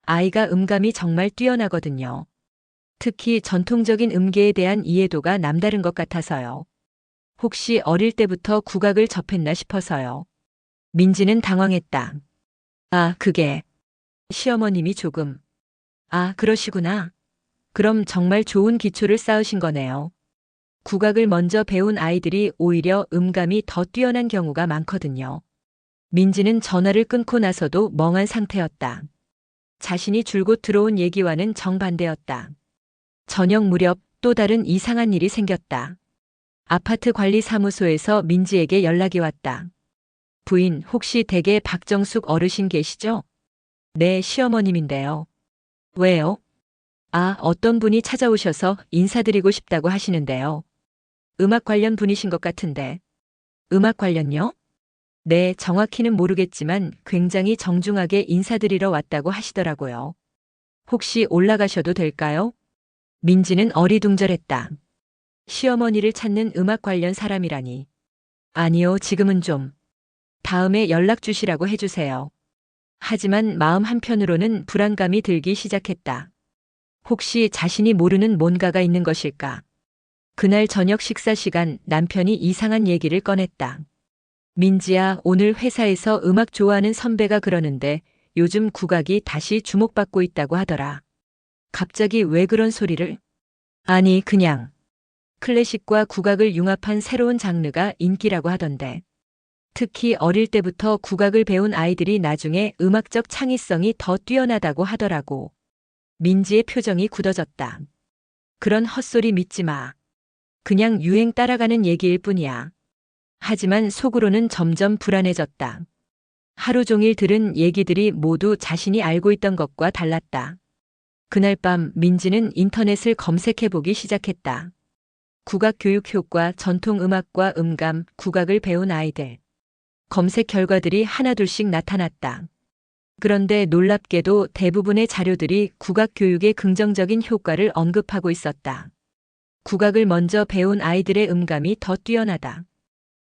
아이가 음감이 정말 뛰어나거든요. 특히 전통적인 음계에 대한 이해도가 남다른 것 같아서요. 혹시 어릴 때부터 국악을 접했나 싶어서요. 민지는 당황했다. 아, 그게. 시어머님이 조금. 아, 그러시구나. 그럼 정말 좋은 기초를 쌓으신 거네요. 국악을 먼저 배운 아이들이 오히려 음감이 더 뛰어난 경우가 많거든요. 민지는 전화를 끊고 나서도 멍한 상태였다. 자신이 줄곧 들어온 얘기와는 정반대였다. 저녁 무렵 또 다른 이상한 일이 생겼다. 아파트 관리사무소에서 민지에게 연락이 왔다. 부인, 혹시 댁에 박정숙 어르신 계시죠? 네, 시어머님인데요. 왜요? 아, 어떤 분이 찾아오셔서 인사드리고 싶다고 하시는데요. 음악 관련 분이신 것 같은데. 음악 관련요? 네, 정확히는 모르겠지만 굉장히 정중하게 인사드리러 왔다고 하시더라고요. 혹시 올라가셔도 될까요? 민지는 어리둥절했다. 시어머니를 찾는 음악 관련 사람이라니. 아니요, 지금은 좀. 다음에 연락 주시라고 해주세요. 하지만 마음 한편으로는 불안감이 들기 시작했다. 혹시 자신이 모르는 뭔가가 있는 것일까? 그날 저녁 식사 시간 남편이 이상한 얘기를 꺼냈다. 민지야, 오늘 회사에서 음악 좋아하는 선배가 그러는데 요즘 국악이 다시 주목받고 있다고 하더라. 갑자기 왜 그런 소리를? 아니, 그냥. 클래식과 국악을 융합한 새로운 장르가 인기라고 하던데. 특히 어릴 때부터 국악을 배운 아이들이 나중에 음악적 창의성이 더 뛰어나다고 하더라고. 민지의 표정이 굳어졌다. 그런 헛소리 믿지 마. 그냥 유행 따라가는 얘기일 뿐이야. 하지만 속으로는 점점 불안해졌다. 하루 종일 들은 얘기들이 모두 자신이 알고 있던 것과 달랐다. 그날 밤 민지는 인터넷을 검색해보기 시작했다. 국악 교육 효과, 전통 음악과 음감, 국악을 배운 아이들. 검색 결과들이 하나둘씩 나타났다. 그런데 놀랍게도 대부분의 자료들이 국악 교육의 긍정적인 효과를 언급하고 있었다. 국악을 먼저 배운 아이들의 음감이 더 뛰어나다.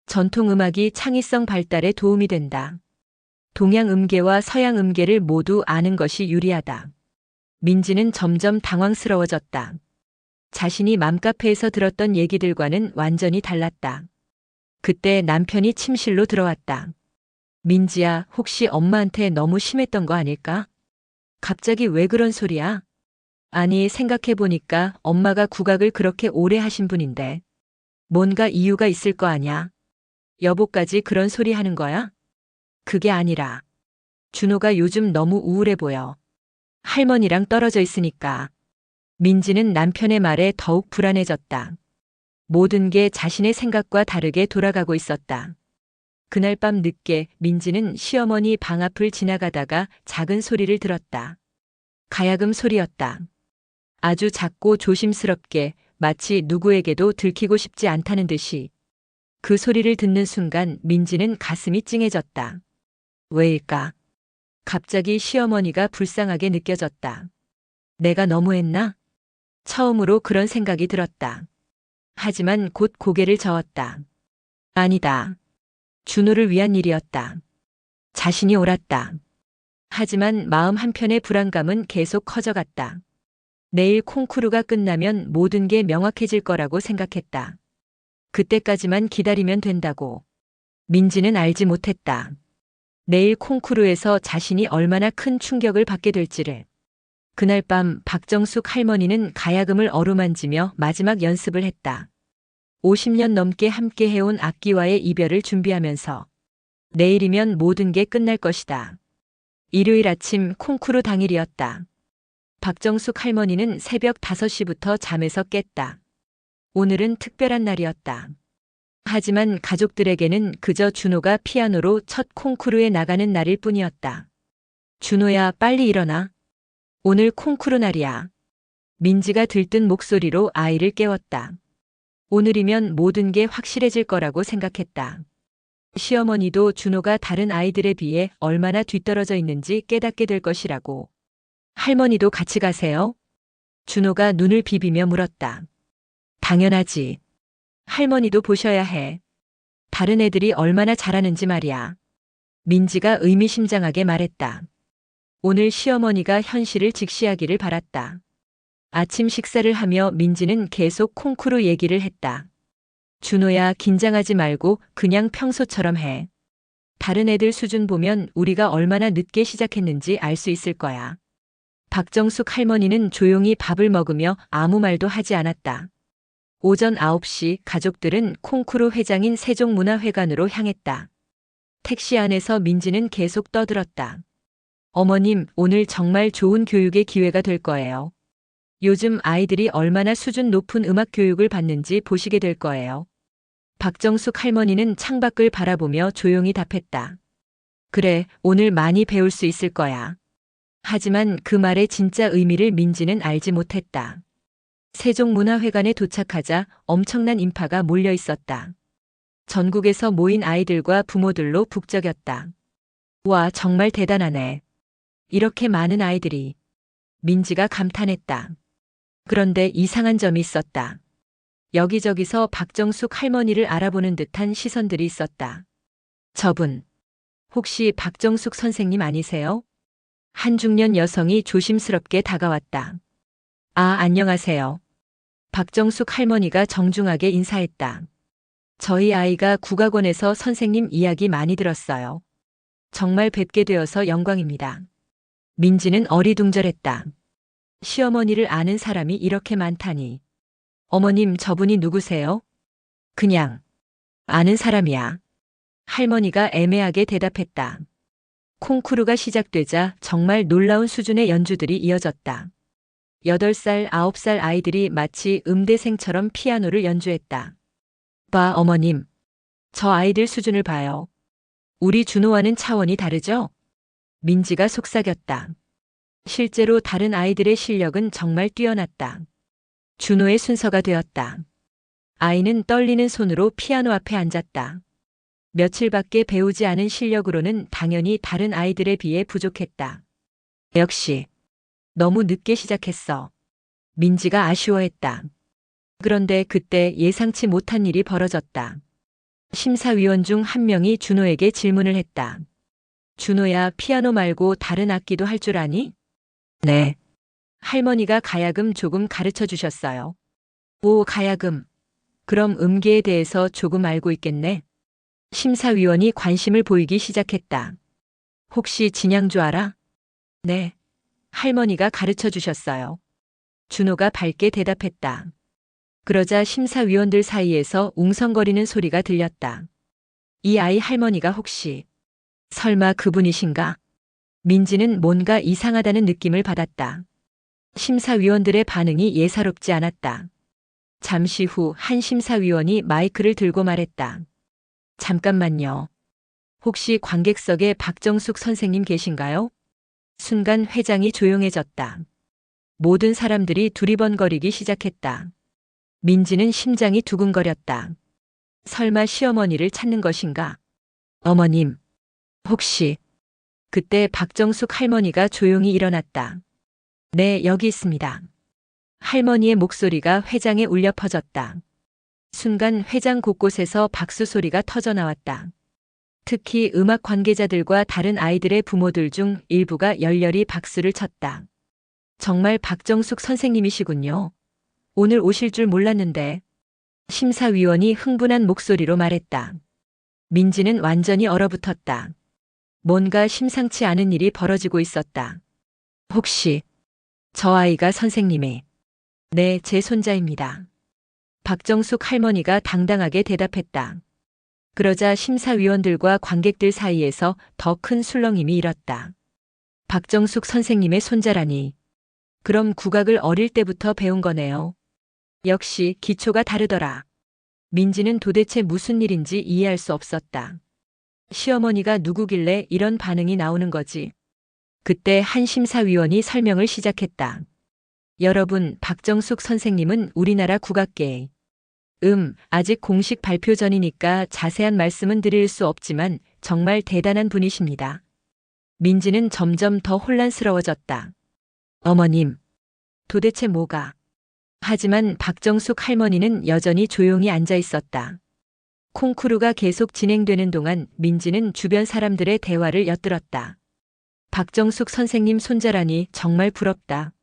전통 음악이 창의성 발달에 도움이 된다. 동양 음계와 서양 음계를 모두 아는 것이 유리하다. 민지는 점점 당황스러워졌다. 자신이 맘카페에서 들었던 얘기들과는 완전히 달랐다. 그때 남편이 침실로 들어왔다. 민지야, 혹시 엄마한테 너무 심했던 거 아닐까? 갑자기 왜 그런 소리야? 아니, 생각해보니까 엄마가 국악을 그렇게 오래 하신 분인데. 뭔가 이유가 있을 거 아냐? 여보까지 그런 소리 하는 거야? 그게 아니라. 준호가 요즘 너무 우울해 보여. 할머니랑 떨어져 있으니까. 민지는 남편의 말에 더욱 불안해졌다. 모든 게 자신의 생각과 다르게 돌아가고 있었다. 그날 밤 늦게 민지는 시어머니 방 앞을 지나가다가 작은 소리를 들었다. 가야금 소리였다. 아주 작고 조심스럽게 마치 누구에게도 들키고 싶지 않다는 듯이. 그 소리를 듣는 순간 민지는 가슴이 찡해졌다. 왜일까? 갑자기 시어머니가 불쌍하게 느껴졌다. 내가 너무했나? 처음으로 그런 생각이 들었다. 하지만 곧 고개를 저었다. 아니다. 준호를 위한 일이었다. 자신이 옳았다. 하지만 마음 한편의 불안감은 계속 커져갔다. 내일 콩쿠르가 끝나면 모든 게 명확해질 거라고 생각했다. 그때까지만 기다리면 된다고. 민지는 알지 못했다. 내일 콩쿠르에서 자신이 얼마나 큰 충격을 받게 될지를. 그날 밤 박정숙 할머니는 가야금을 어루만지며 마지막 연습을 했다. 50년 넘게 함께 해온 악기와의 이별을 준비하면서 내일이면 모든 게 끝날 것이다. 일요일 아침 콩쿠르 당일이었다. 박정숙 할머니는 새벽 5시부터 잠에서 깼다. 오늘은 특별한 날이었다. 하지만 가족들에게는 그저 준호가 피아노로 첫 콩쿠르에 나가는 날일 뿐이었다. 준호야, 빨리 일어나. 오늘 콩쿠르 날이야. 민지가 들뜬 목소리로 아이를 깨웠다. 오늘이면 모든 게 확실해질 거라고 생각했다. 시어머니도 준호가 다른 아이들에 비해 얼마나 뒤떨어져 있는지 깨닫게 될 것이라고. 할머니도 같이 가세요? 준호가 눈을 비비며 물었다. 당연하지. 할머니도 보셔야 해. 다른 애들이 얼마나 잘하는지 말이야. 민지가 의미심장하게 말했다. 오늘 시어머니가 현실을 직시하기를 바랐다. 아침 식사를 하며 민지는 계속 콩쿠르 얘기를 했다. 준호야, 긴장하지 말고 그냥 평소처럼 해. 다른 애들 수준 보면 우리가 얼마나 늦게 시작했는지 알 수 있을 거야. 박정숙 할머니는 조용히 밥을 먹으며 아무 말도 하지 않았다. 오전 9시 가족들은 콩쿠르 회장인 세종문화회관으로 향했다. 택시 안에서 민지는 계속 떠들었다. 어머님, 오늘 정말 좋은 교육의 기회가 될 거예요. 요즘 아이들이 얼마나 수준 높은 음악 교육을 받는지 보시게 될 거예요. 박정숙 할머니는 창밖을 바라보며 조용히 답했다. 그래, 오늘 많이 배울 수 있을 거야. 하지만 그 말의 진짜 의미를 민지는 알지 못했다. 세종문화회관에 도착하자 엄청난 인파가 몰려 있었다. 전국에서 모인 아이들과 부모들로 북적였다. 와, 정말 대단하네. 이렇게 많은 아이들이. 민지가 감탄했다. 그런데 이상한 점이 있었다. 여기저기서 박정숙 할머니를 알아보는 듯한 시선들이 있었다. 저분, 혹시 박정숙 선생님 아니세요? 한 중년 여성이 조심스럽게 다가왔다. 아, 안녕하세요. 박정숙 할머니가 정중하게 인사했다. 저희 아이가 국악원에서 선생님 이야기 많이 들었어요. 정말 뵙게 되어서 영광입니다. 민지는 어리둥절했다. 시어머니를 아는 사람이 이렇게 많다니. 어머님, 저분이 누구세요? 그냥 아는 사람이야. 할머니가 애매하게 대답했다. 콩쿠르가 시작되자 정말 놀라운 수준의 연주들이 이어졌다. 8살, 9살 아이들이 마치 음대생처럼 피아노를 연주했다. 봐, 어머님. 저 아이들 수준을 봐요. 우리 준호와는 차원이 다르죠? 민지가 속삭였다. 실제로 다른 아이들의 실력은 정말 뛰어났다. 준호의 순서가 되었다. 아이는 떨리는 손으로 피아노 앞에 앉았다. 며칠밖에 배우지 않은 실력으로는 당연히 다른 아이들에 비해 부족했다. 역시 너무 늦게 시작했어. 민지가 아쉬워했다. 그런데 그때 예상치 못한 일이 벌어졌다. 심사위원 중 한 명이 준호에게 질문을 했다. 준호야, 피아노 말고 다른 악기도 할 줄 아니? 네. 할머니가 가야금 조금 가르쳐 주셨어요. 오, 가야금. 그럼 음계에 대해서 조금 알고 있겠네. 심사위원이 관심을 보이기 시작했다. 혹시 진양조 알아? 네. 할머니가 가르쳐 주셨어요. 준호가 밝게 대답했다. 그러자 심사위원들 사이에서 웅성거리는 소리가 들렸다. 이 아이 할머니가 혹시 설마 그분이신가? 민지는 뭔가 이상하다는 느낌을 받았다. 심사위원들의 반응이 예사롭지 않았다. 잠시 후 한 심사위원이 마이크를 들고 말했다. 잠깐만요. 혹시 관객석에 박정숙 선생님 계신가요? 순간 회장이 조용해졌다. 모든 사람들이 두리번거리기 시작했다. 민지는 심장이 두근거렸다. 설마 시어머니를 찾는 것인가? 어머님, 혹시... 그때 박정숙 할머니가 조용히 일어났다. 네, 여기 있습니다. 할머니의 목소리가 회장에 울려 퍼졌다. 순간 회장 곳곳에서 박수 소리가 터져 나왔다. 특히 음악 관계자들과 다른 아이들의 부모들 중 일부가 열렬히 박수를 쳤다. 정말 박정숙 선생님이시군요. 오늘 오실 줄 몰랐는데. 심사위원이 흥분한 목소리로 말했다. 민지는 완전히 얼어붙었다. 뭔가 심상치 않은 일이 벌어지고 있었다. 혹시 저 아이가 선생님의... 네, 제 손자입니다. 박정숙 할머니가 당당하게 대답했다. 그러자 심사위원들과 관객들 사이에서 더 큰 술렁임이 일었다. 박정숙 선생님의 손자라니. 그럼 국악을 어릴 때부터 배운 거네요. 역시 기초가 다르더라. 민지는 도대체 무슨 일인지 이해할 수 없었다. 시어머니가 누구길래 이런 반응이 나오는 거지? 그때 한 심사위원이 설명을 시작했다. 여러분, 박정숙 선생님은 우리나라 국악계의 아직 공식 발표 전이니까 자세한 말씀은 드릴 수 없지만 정말 대단한 분이십니다. 민지는 점점 더 혼란스러워졌다. 어머님, 도대체 뭐가? 하지만 박정숙 할머니는 여전히 조용히 앉아 있었다. 콩쿠르가 계속 진행되는 동안 민지는 주변 사람들의 대화를 엿들었다. 박정숙 선생님 손자라니 정말 부럽다.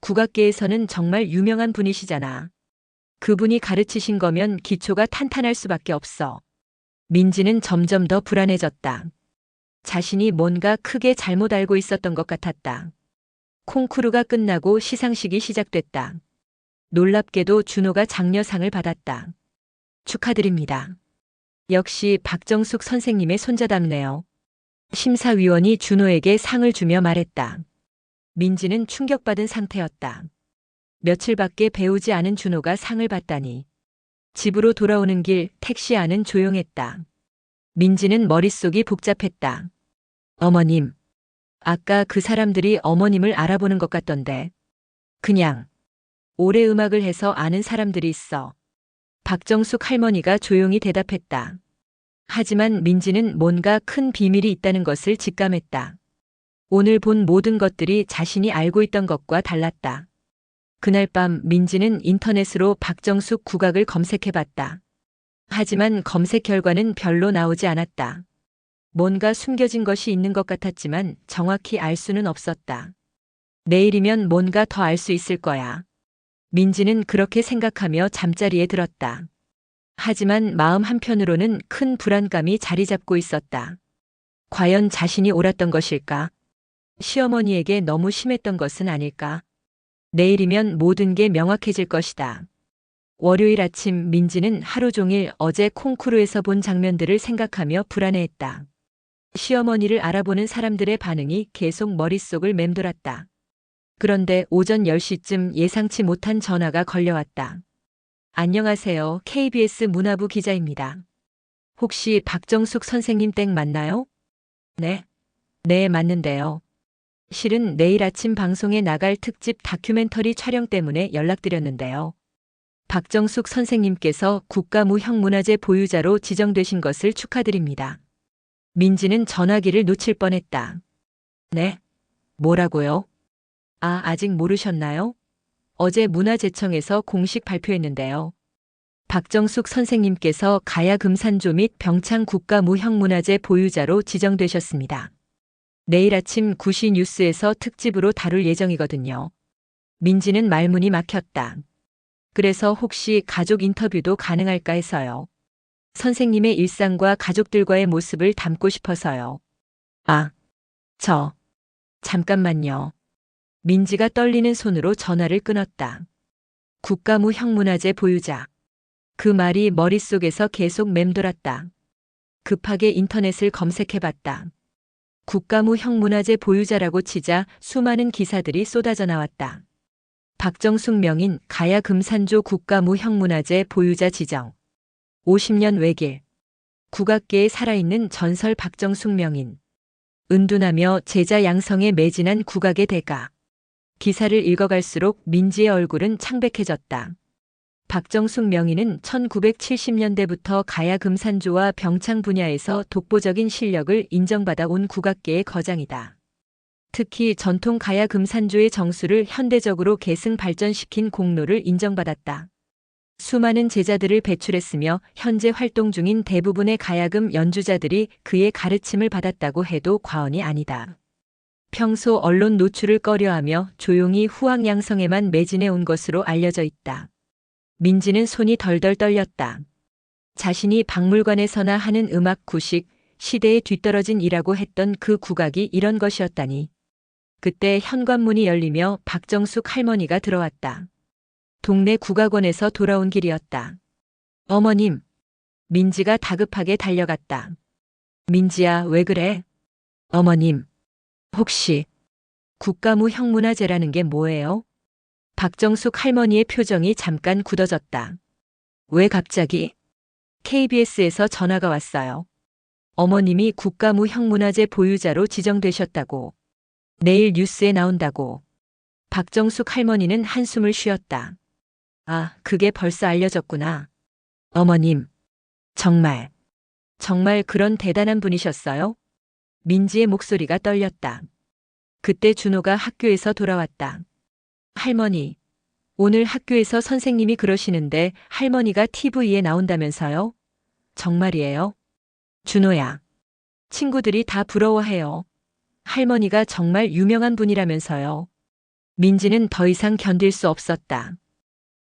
국악계에서는 정말 유명한 분이시잖아. 그분이 가르치신 거면 기초가 탄탄할 수밖에 없어. 민지는 점점 더 불안해졌다. 자신이 뭔가 크게 잘못 알고 있었던 것 같았다. 콩쿠르가 끝나고 시상식이 시작됐다. 놀랍게도 준호가 장려상을 받았다. 축하드립니다. 역시 박정숙 선생님의 손자답네요. 심사위원이 준호에게 상을 주며 말했다. 민지는 충격받은 상태였다. 며칠밖에 배우지 않은 준호가 상을 받다니. 집으로 돌아오는 길 택시 안은 조용했다. 민지는 머릿속이 복잡했다. 어머님, 아까 그 사람들이 어머님을 알아보는 것 같던데. 그냥 오래 음악을 해서 아는 사람들이 있어. 박정숙 할머니가 조용히 대답했다. 하지만 민지는 뭔가 큰 비밀이 있다는 것을 직감했다. 오늘 본 모든 것들이 자신이 알고 있던 것과 달랐다. 그날 밤 민지는 인터넷으로 박정숙 국악을 검색해봤다. 하지만 검색 결과는 별로 나오지 않았다. 뭔가 숨겨진 것이 있는 것 같았지만 정확히 알 수는 없었다. 내일이면 뭔가 더 알 수 있을 거야. 민지는 그렇게 생각하며 잠자리에 들었다. 하지만 마음 한편으로는 큰 불안감이 자리 잡고 있었다. 과연 자신이 옳았던 것일까? 시어머니에게 너무 심했던 것은 아닐까? 내일이면 모든 게 명확해질 것이다. 월요일 아침 민지는 하루 종일 어제 콩쿠르에서 본 장면들을 생각하며 불안해했다. 시어머니를 알아보는 사람들의 반응이 계속 머릿속을 맴돌았다. 그런데 오전 10시쯤 예상치 못한 전화가 걸려왔다. 안녕하세요. KBS 문화부 기자입니다. 혹시 박정숙 선생님 댁 맞나요? 네. 네, 맞는데요. 실은 내일 아침 방송에 나갈 특집 다큐멘터리 촬영 때문에 연락드렸는데요. 박정숙 선생님께서 국가무형문화재 보유자로 지정되신 것을 축하드립니다. 민지는 전화기를 놓칠 뻔했다. 네? 뭐라고요? 아, 아직 모르셨나요? 어제 문화재청에서 공식 발표했는데요. 박정숙 선생님께서 가야금산조 및 병창 국가무형문화재 보유자로 지정되셨습니다. 내일 아침 9시 뉴스에서 특집으로 다룰 예정이거든요. 민지는 말문이 막혔다. 그래서 혹시 가족 인터뷰도 가능할까 해서요. 선생님의 일상과 가족들과의 모습을 담고 싶어서요. 아, 잠깐만요. 민지가 떨리는 손으로 전화를 끊었다. 국가무형문화재 보유자. 그 말이 머릿속에서 계속 맴돌았다. 급하게 인터넷을 검색해봤다. 국가무형문화재 보유자라고 치자 수많은 기사들이 쏟아져 나왔다. 박정숙 명인 가야금산조 국가무형문화재 보유자 지정. 50년 외길. 국악계에 살아있는 전설 박정숙 명인. 은둔하며 제자 양성에 매진한 국악의 대가. 기사를 읽어갈수록 민지의 얼굴은 창백해졌다. 박정숙 명인은 1970년대부터 가야금산조와 병창 분야에서 독보적인 실력을 인정받아 온 국악계의 거장이다. 특히 전통 가야금산조의 정수를 현대적으로 계승 발전시킨 공로를 인정받았다. 수많은 제자들을 배출했으며 현재 활동 중인 대부분의 가야금 연주자들이 그의 가르침을 받았다고 해도 과언이 아니다. 평소 언론 노출을 꺼려하며 조용히 후학양성에만 매진해 온 것으로 알려져 있다. 민지는 손이 덜덜 떨렸다. 자신이 박물관에서나 하는 음악 구식, 시대에 뒤떨어진 이라고 했던 그 국악이 이런 것이었다니. 그때 현관문이 열리며 박정숙 할머니가 들어왔다. 동네 국악원에서 돌아온 길이었다. 어머님. 민지가 다급하게 달려갔다. 민지야, 왜 그래? 어머님. 혹시 국가무형문화재라는 게 뭐예요? 박정숙 할머니의 표정이 잠깐 굳어졌다. 왜 갑자기? KBS에서 전화가 왔어요. 어머님이 국가무형문화재 보유자로 지정되셨다고. 내일 뉴스에 나온다고. 박정숙 할머니는 한숨을 쉬었다. 아, 그게 벌써 알려졌구나. 어머님, 정말 그런 대단한 분이셨어요? 민지의 목소리가 떨렸다. 그때 준호가 학교에서 돌아왔다. 할머니, 오늘 학교에서 선생님이 그러시는데 할머니가 TV에 나온다면서요? 정말이에요? 준호야, 친구들이 다 부러워해요. 할머니가 정말 유명한 분이라면서요. 민지는 더 이상 견딜 수 없었다.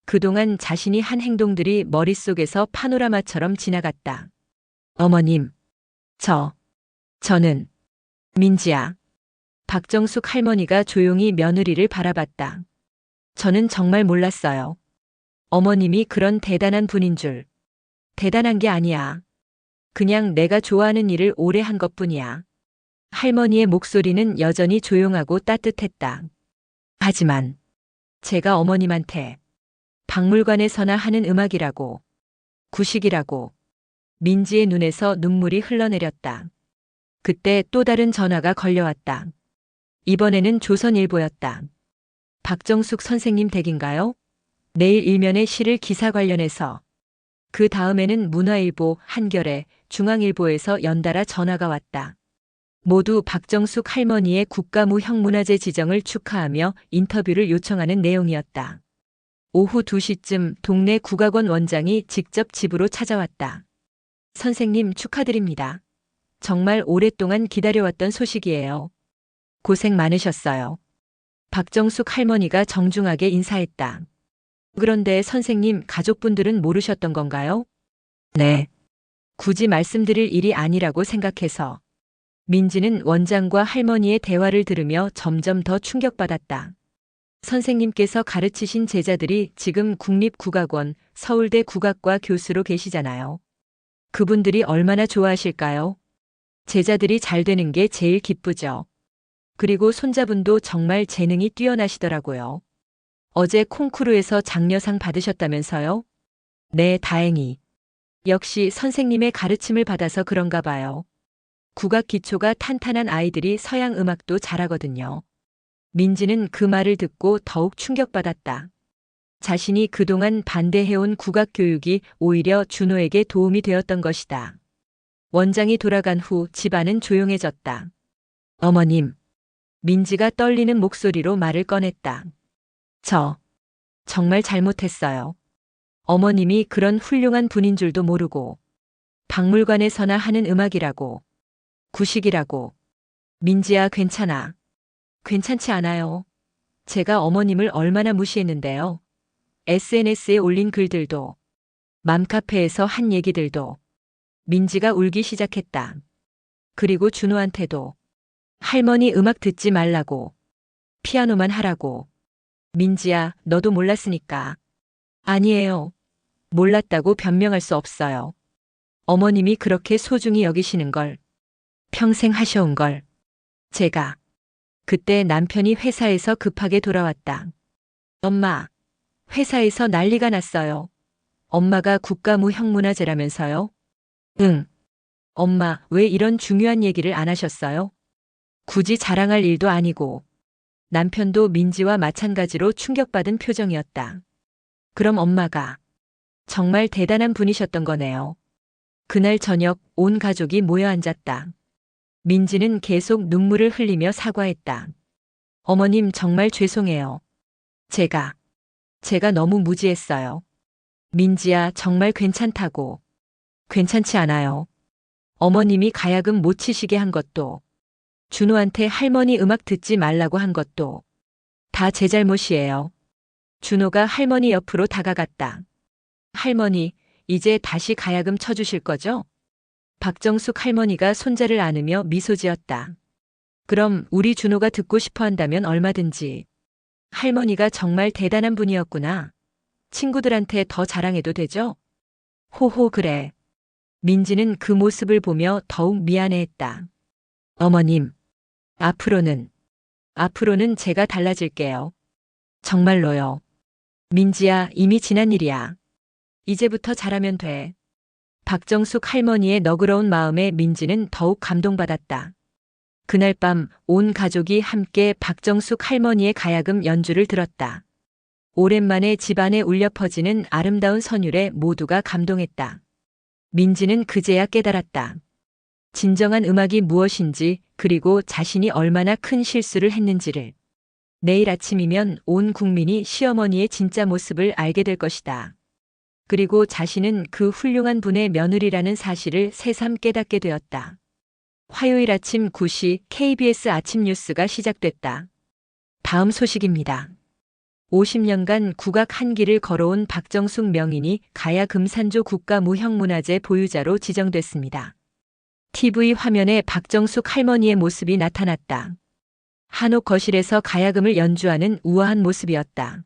그동안 자신이 한 행동들이 머릿속에서 파노라마처럼 지나갔다. 어머님, 저는 민지야. 박정숙 할머니가 조용히 며느리를 바라봤다. 저는 정말 몰랐어요. 어머님이 그런 대단한 분인 줄. 대단한 게 아니야. 그냥 내가 좋아하는 일을 오래 한 것뿐이야. 할머니의 목소리는 여전히 조용하고 따뜻했다. 하지만 제가 어머님한테 박물관에서나 하는 음악이라고, 구식이라고. 민지의 눈에서 눈물이 흘러내렸다. 그때 또 다른 전화가 걸려왔다. 이번에는 조선일보였다. 박정숙 선생님 댁인가요? 내일 일면에 실을 기사 관련해서. 그 다음에는 문화일보, 한겨레, 중앙일보에서 연달아 전화가 왔다. 모두 박정숙 할머니의 국가무형문화재 지정을 축하하며 인터뷰를 요청하는 내용이었다. 오후 2시쯤 동네 국악원 원장이 직접 집으로 찾아왔다. 선생님 축하드립니다. 정말 오랫동안 기다려왔던 소식이에요. 고생 많으셨어요. 박정숙 할머니가 정중하게 인사했다. 그런데 선생님 가족분들은 모르셨던 건가요? 네. 굳이 말씀드릴 일이 아니라고 생각해서. 민지는 원장과 할머니의 대화를 들으며 점점 더 충격받았다. 선생님께서 가르치신 제자들이 지금 국립국악원, 서울대 국악과 교수로 계시잖아요. 그분들이 얼마나 좋아하실까요? 제자들이 잘 되는 게 제일 기쁘죠. 그리고 손자분도 정말 재능이 뛰어나시더라고요. 어제 콩쿠르에서 장려상 받으셨다면서요? 네, 다행히. 역시 선생님의 가르침을 받아서 그런가 봐요. 국악 기초가 탄탄한 아이들이 서양 음악도 잘하거든요. 민지는 그 말을 듣고 더욱 충격받았다. 자신이 그동안 반대해온 국악 교육이 오히려 준호에게 도움이 되었던 것이다. 원장이 돌아간 후 집안은 조용해졌다. 어머님. 민지가 떨리는 목소리로 말을 꺼냈다. 저 정말 잘못했어요. 어머님이 그런 훌륭한 분인 줄도 모르고 박물관에서나 하는 음악이라고 구식이라고. 민지야, 괜찮아. 괜찮지 않아요. 제가 어머님을 얼마나 무시했는데요. SNS에 올린 글들도 맘카페에서 한 얘기들도. 민지가 울기 시작했다. 그리고 준호한테도 할머니 음악 듣지 말라고 피아노만 하라고. 민지야, 너도 몰랐으니까. 아니에요. 몰랐다고 변명할 수 없어요. 어머님이 그렇게 소중히 여기시는 걸, 평생 하셔온 걸. 제가. 그때 남편이 회사에서 급하게 돌아왔다. 엄마, 회사에서 난리가 났어요. 엄마가 국가무형문화재라면서요? 응. 엄마, 왜 이런 중요한 얘기를 안 하셨어요? 굳이 자랑할 일도 아니고. 남편도 민지와 마찬가지로 충격받은 표정이었다. 그럼 엄마가 정말 대단한 분이셨던 거네요. 그날 저녁 온 가족이 모여 앉았다. 민지는 계속 눈물을 흘리며 사과했다. 어머님, 정말 죄송해요. 제가 너무 무지했어요. 민지야, 정말 괜찮다고. 괜찮지 않아요. 어머님이 가야금 못 치시게 한 것도, 준호한테 할머니 음악 듣지 말라고 한 것도 다 제 잘못이에요. 준호가 할머니 옆으로 다가갔다. 할머니, 이제 다시 가야금 쳐주실 거죠? 박정숙 할머니가 손자를 안으며 미소 지었다. 그럼 우리 준호가 듣고 싶어 한다면 얼마든지. 할머니가 정말 대단한 분이었구나. 친구들한테 더 자랑해도 되죠? 호호, 그래. 민지는 그 모습을 보며 더욱 미안해했다. 어머님, 앞으로는 제가 달라질게요. 정말로요. 민지야, 이미 지난 일이야. 이제부터 잘하면 돼. 박정숙 할머니의 너그러운 마음에 민지는 더욱 감동받았다. 그날 밤 온 가족이 함께 박정숙 할머니의 가야금 연주를 들었다. 오랜만에 집안에 울려 퍼지는 아름다운 선율에 모두가 감동했다. 민지는 그제야 깨달았다. 진정한 음악이 무엇인지, 그리고 자신이 얼마나 큰 실수를 했는지를. 내일 아침이면 온 국민이 시어머니의 진짜 모습을 알게 될 것이다. 그리고 자신은 그 훌륭한 분의 며느리라는 사실을 새삼 깨닫게 되었다. 화요일 아침 9시 KBS 아침 뉴스가 시작됐다. 다음 소식입니다. 50년간 국악 한 길을 걸어온 박정숙 명인이 가야 금산조 국가무형문화재 보유자로 지정됐습니다. TV 화면에 박정숙 할머니의 모습이 나타났다. 한옥 거실에서 가야금을 연주하는 우아한 모습이었다.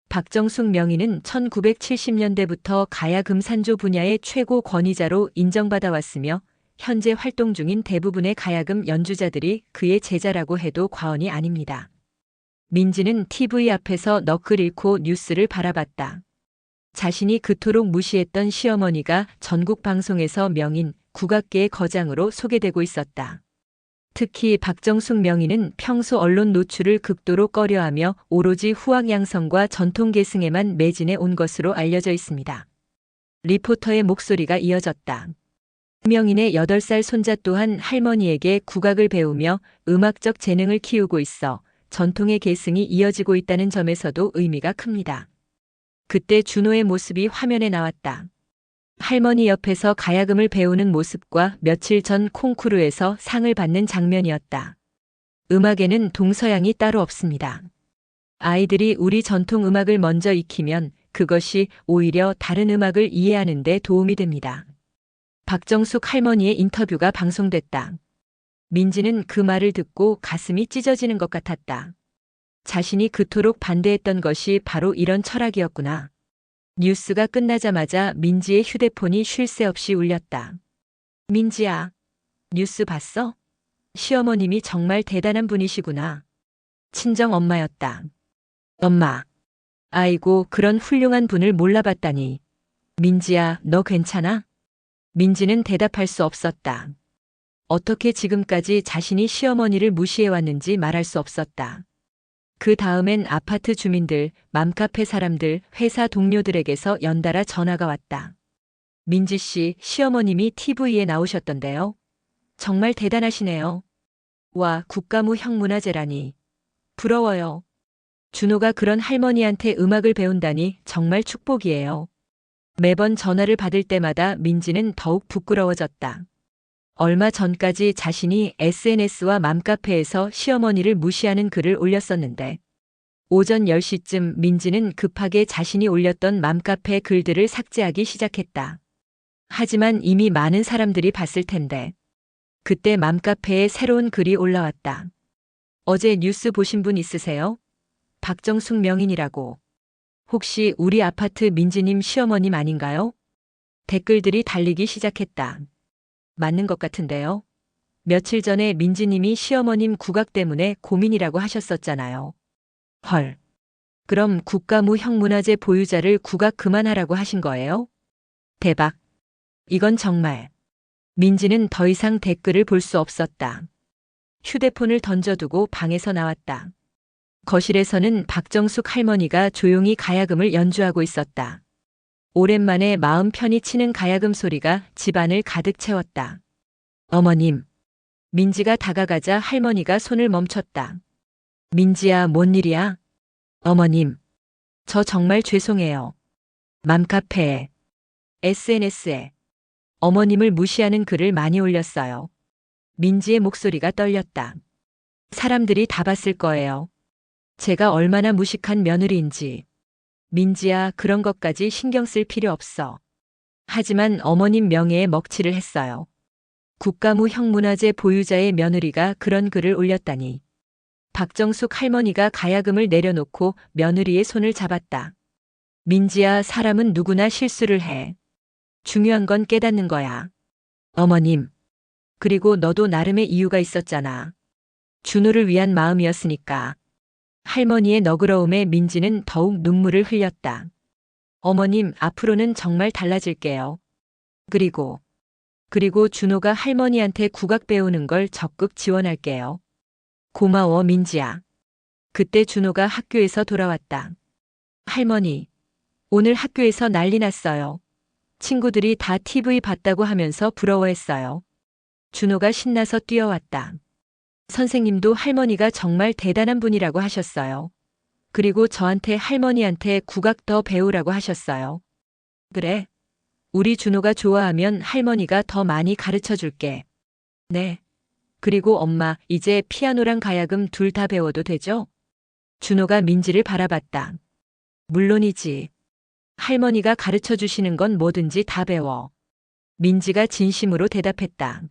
박정숙 명인은 1970년대부터 가야 금산조 분야의 최고 권위자로 인정받아왔으며 현재 활동 중인 대부분의 가야금 연주자들이 그의 제자라고 해도 과언이 아닙니다. 민지는 TV 앞에서 넋을 잃고 뉴스를 바라봤다. 자신이 그토록 무시했던 시어머니가 전국 방송에서 명인, 국악계의 거장으로 소개되고 있었다. 특히 박정숙 명인은 평소 언론 노출을 극도로 꺼려하며 오로지 후학 양성과 전통 계승에만 매진해 온 것으로 알려져 있습니다. 리포터의 목소리가 이어졌다. 명인의 8살 손자 또한 할머니에게 국악을 배우며 음악적 재능을 키우고 있어 전통의 계승이 이어지고 있다는 점에서도 의미가 큽니다. 그때 준호의 모습이 화면에 나왔다. 할머니 옆에서 가야금을 배우는 모습과 며칠 전 콩쿠르에서 상을 받는 장면이었다. 음악에는 동서양이 따로 없습니다. 아이들이 우리 전통 음악을 먼저 익히면 그것이 오히려 다른 음악을 이해하는 데 도움이 됩니다. 박정숙 할머니의 인터뷰가 방송됐다. 민지는 그 말을 듣고 가슴이 찢어지는 것 같았다. 자신이 그토록 반대했던 것이 바로 이런 철학이었구나. 뉴스가 끝나자마자 민지의 휴대폰이 쉴 새 없이 울렸다. 민지야, 뉴스 봤어? 시어머님이 정말 대단한 분이시구나. 친정 엄마였다. 엄마. 아이고, 그런 훌륭한 분을 몰라봤다니. 민지야, 너 괜찮아? 민지는 대답할 수 없었다. 어떻게 지금까지 자신이 시어머니를 무시해왔는지 말할 수 없었다. 그 다음엔 아파트 주민들, 맘카페 사람들, 회사 동료들에게서 연달아 전화가 왔다. 민지 씨, 시어머님이 TV에 나오셨던데요. 정말 대단하시네요. 와, 국가무 형문화재라니. 부러워요. 준호가 그런 할머니한테 음악을 배운다니 정말 축복이에요. 매번 전화를 받을 때마다 민지는 더욱 부끄러워졌다. 얼마 전까지 자신이 SNS와 맘카페에서 시어머니를 무시하는 글을 올렸었는데 오전 10시쯤 민지는 급하게 자신이 올렸던 맘카페 글들을 삭제하기 시작했다. 하지만 이미 많은 사람들이 봤을 텐데 그때 맘카페에 새로운 글이 올라왔다. 어제 뉴스 보신 분 있으세요? 박정숙 명인이라고. 혹시 우리 아파트 민지님 시어머님 아닌가요? 댓글들이 달리기 시작했다. 맞는 것 같은데요. 며칠 전에 민지님이 시어머님 국악 때문에 고민이라고 하셨었잖아요. 헐. 그럼 국가무 형문화재 보유자를 국악 그만하라고 하신 거예요? 대박. 이건 정말. 민지는 더 이상 댓글을 볼 수 없었다. 휴대폰을 던져두고 방에서 나왔다. 거실에서는 박정숙 할머니가 조용히 가야금을 연주하고 있었다. 오랜만에 마음 편히 치는 가야금 소리가 집안을 가득 채웠다. 어머님. 민지가 다가가자 할머니가 손을 멈췄다. 민지야, 뭔 일이야? 어머님. 저 정말 죄송해요. 맘카페에, SNS에 어머님을 무시하는 글을 많이 올렸어요. 민지의 목소리가 떨렸다. 사람들이 다 봤을 거예요. 제가 얼마나 무식한 며느리인지. 민지야, 그런 것까지 신경 쓸 필요 없어. 하지만 어머님 명예에 먹칠을 했어요. 국가무 형문화재 보유자의 며느리가 그런 글을 올렸다니. 박정숙 할머니가 가야금을 내려놓고 며느리의 손을 잡았다. 민지야, 사람은 누구나 실수를 해. 중요한 건 깨닫는 거야. 어머님. 그리고 너도 나름의 이유가 있었잖아. 준호를 위한 마음이었으니까. 할머니의 너그러움에 민지는 더욱 눈물을 흘렸다. 어머님, 앞으로는 정말 달라질게요. 그리고 준호가 할머니한테 국악 배우는 걸 적극 지원할게요. 고마워, 민지야. 그때 준호가 학교에서 돌아왔다. 할머니, 오늘 학교에서 난리 났어요. 친구들이 다 TV 봤다고 하면서 부러워했어요. 준호가 신나서 뛰어왔다. 선생님도 할머니가 정말 대단한 분이라고 하셨어요. 그리고 저한테 할머니한테 국악 더 배우라고 하셨어요. 그래. 우리 준호가 좋아하면 할머니가 더 많이 가르쳐 줄게. 네. 그리고 엄마, 이제 피아노랑 가야금 둘 다 배워도 되죠? 준호가 민지를 바라봤다. 물론이지. 할머니가 가르쳐 주시는 건 뭐든지 다 배워. 민지가 진심으로 대답했다.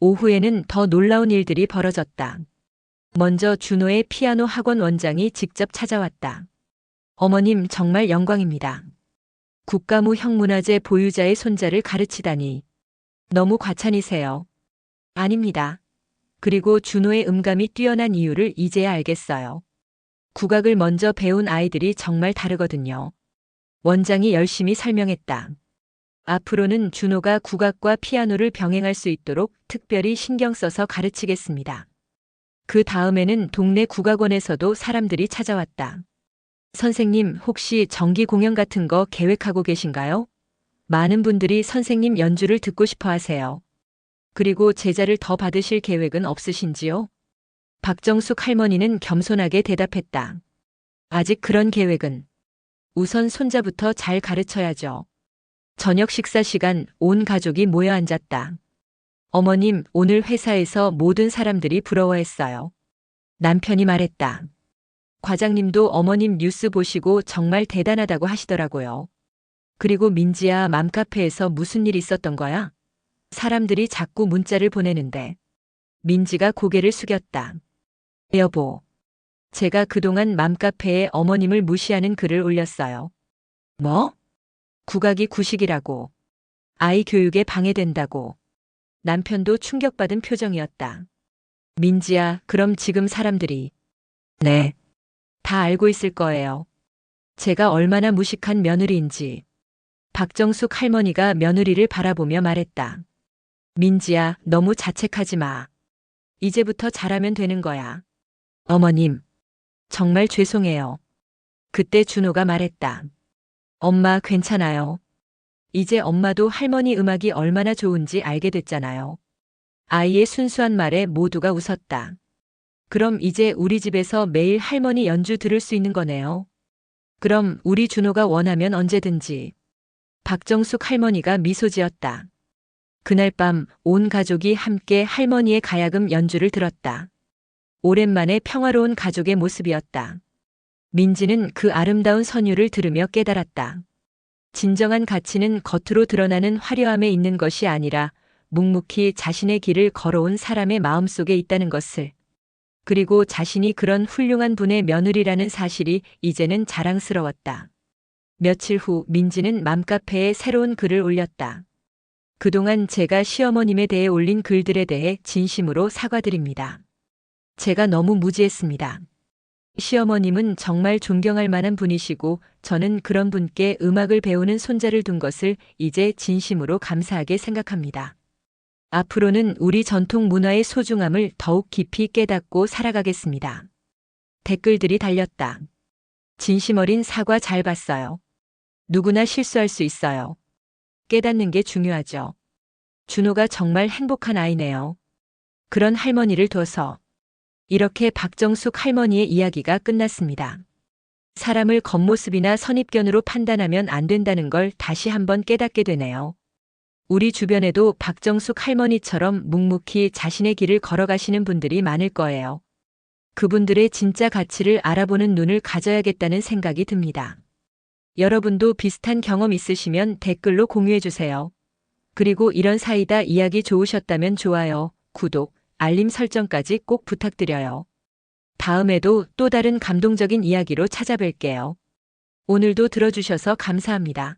오후에는 더 놀라운 일들이 벌어졌다. 먼저 준호의 피아노 학원 원장이 직접 찾아왔다. 어머님, 정말 영광입니다. 국가무 형문화재 보유자의 손자를 가르치다니. 너무 과찬이세요. 아닙니다. 그리고 준호의 음감이 뛰어난 이유를 이제야 알겠어요. 국악을 먼저 배운 아이들이 정말 다르거든요. 원장이 열심히 설명했다. 앞으로는 준호가 국악과 피아노를 병행할 수 있도록 특별히 신경 써서 가르치겠습니다. 그 다음에는 동네 국악원에서도 사람들이 찾아왔다. 선생님, 혹시 정기 공연 같은 거 계획하고 계신가요? 많은 분들이 선생님 연주를 듣고 싶어 하세요. 그리고 제자를 더 받으실 계획은 없으신지요? 박정숙 할머니는 겸손하게 대답했다. 아직 그런 계획은. 우선 손자부터 잘 가르쳐야죠. 저녁 식사 시간 온 가족이 모여 앉았다. 어머님, 오늘 회사에서 모든 사람들이 부러워했어요. 남편이 말했다. 과장님도 어머님 뉴스 보시고 정말 대단하다고 하시더라고요. 그리고 민지야, 맘카페에서 무슨 일 있었던 거야? 사람들이 자꾸 문자를 보내는데. 민지가 고개를 숙였다. 여보, 제가 그동안 맘카페에 어머님을 무시하는 글을 올렸어요. 뭐? 국악이 구식이라고. 아이 교육에 방해된다고. 남편도 충격받은 표정이었다. 민지야, 그럼 지금 사람들이. 네. 다 알고 있을 거예요. 제가 얼마나 무식한 며느리인지. 박정숙 할머니가 며느리를 바라보며 말했다. 민지야, 너무 자책하지 마. 이제부터 잘하면 되는 거야. 어머님, 정말 죄송해요. 그때 준호가 말했다. 엄마 괜찮아요. 이제 엄마도 할머니 음악이 얼마나 좋은지 알게 됐잖아요. 아이의 순수한 말에 모두가 웃었다. 그럼 이제 우리 집에서 매일 할머니 연주 들을 수 있는 거네요. 그럼 우리 준호가 원하면 언제든지. 박정숙 할머니가 미소 지었다. 그날 밤 온 가족이 함께 할머니의 가야금 연주를 들었다. 오랜만에 평화로운 가족의 모습이었다. 민지는 그 아름다운 선율을 들으며 깨달았다. 진정한 가치는 겉으로 드러나는 화려함에 있는 것이 아니라 묵묵히 자신의 길을 걸어온 사람의 마음속에 있다는 것을. 그리고 자신이 그런 훌륭한 분의 며느리라는 사실이 이제는 자랑스러웠다. 며칠 후 민지는 맘카페에 새로운 글을 올렸다. 그동안 제가 시어머님에 대해 올린 글들에 대해 진심으로 사과드립니다. 제가 너무 무지했습니다. 시어머님은 정말 존경할 만한 분이시고 저는 그런 분께 음악을 배우는 손자를 둔 것을 이제 진심으로 감사하게 생각합니다. 앞으로는 우리 전통 문화의 소중함을 더욱 깊이 깨닫고 살아가겠습니다. 댓글들이 달렸다. 진심 어린 사과 잘 봤어요. 누구나 실수할 수 있어요. 깨닫는 게 중요하죠. 준호가 정말 행복한 아이네요. 그런 할머니를 둬서. 이렇게 박정숙 할머니의 이야기가 끝났습니다. 사람을 겉모습이나 선입견으로 판단하면 안 된다는 걸 다시 한번 깨닫게 되네요. 우리 주변에도 박정숙 할머니처럼 묵묵히 자신의 길을 걸어가시는 분들이 많을 거예요. 그분들의 진짜 가치를 알아보는 눈을 가져야겠다는 생각이 듭니다. 여러분도 비슷한 경험 있으시면 댓글로 공유해주세요. 그리고 이런 사이다 이야기 좋으셨다면 좋아요, 구독, 알림 설정까지 꼭 부탁드려요. 다음에도 또 다른 감동적인 이야기로 찾아뵐게요. 오늘도 들어주셔서 감사합니다.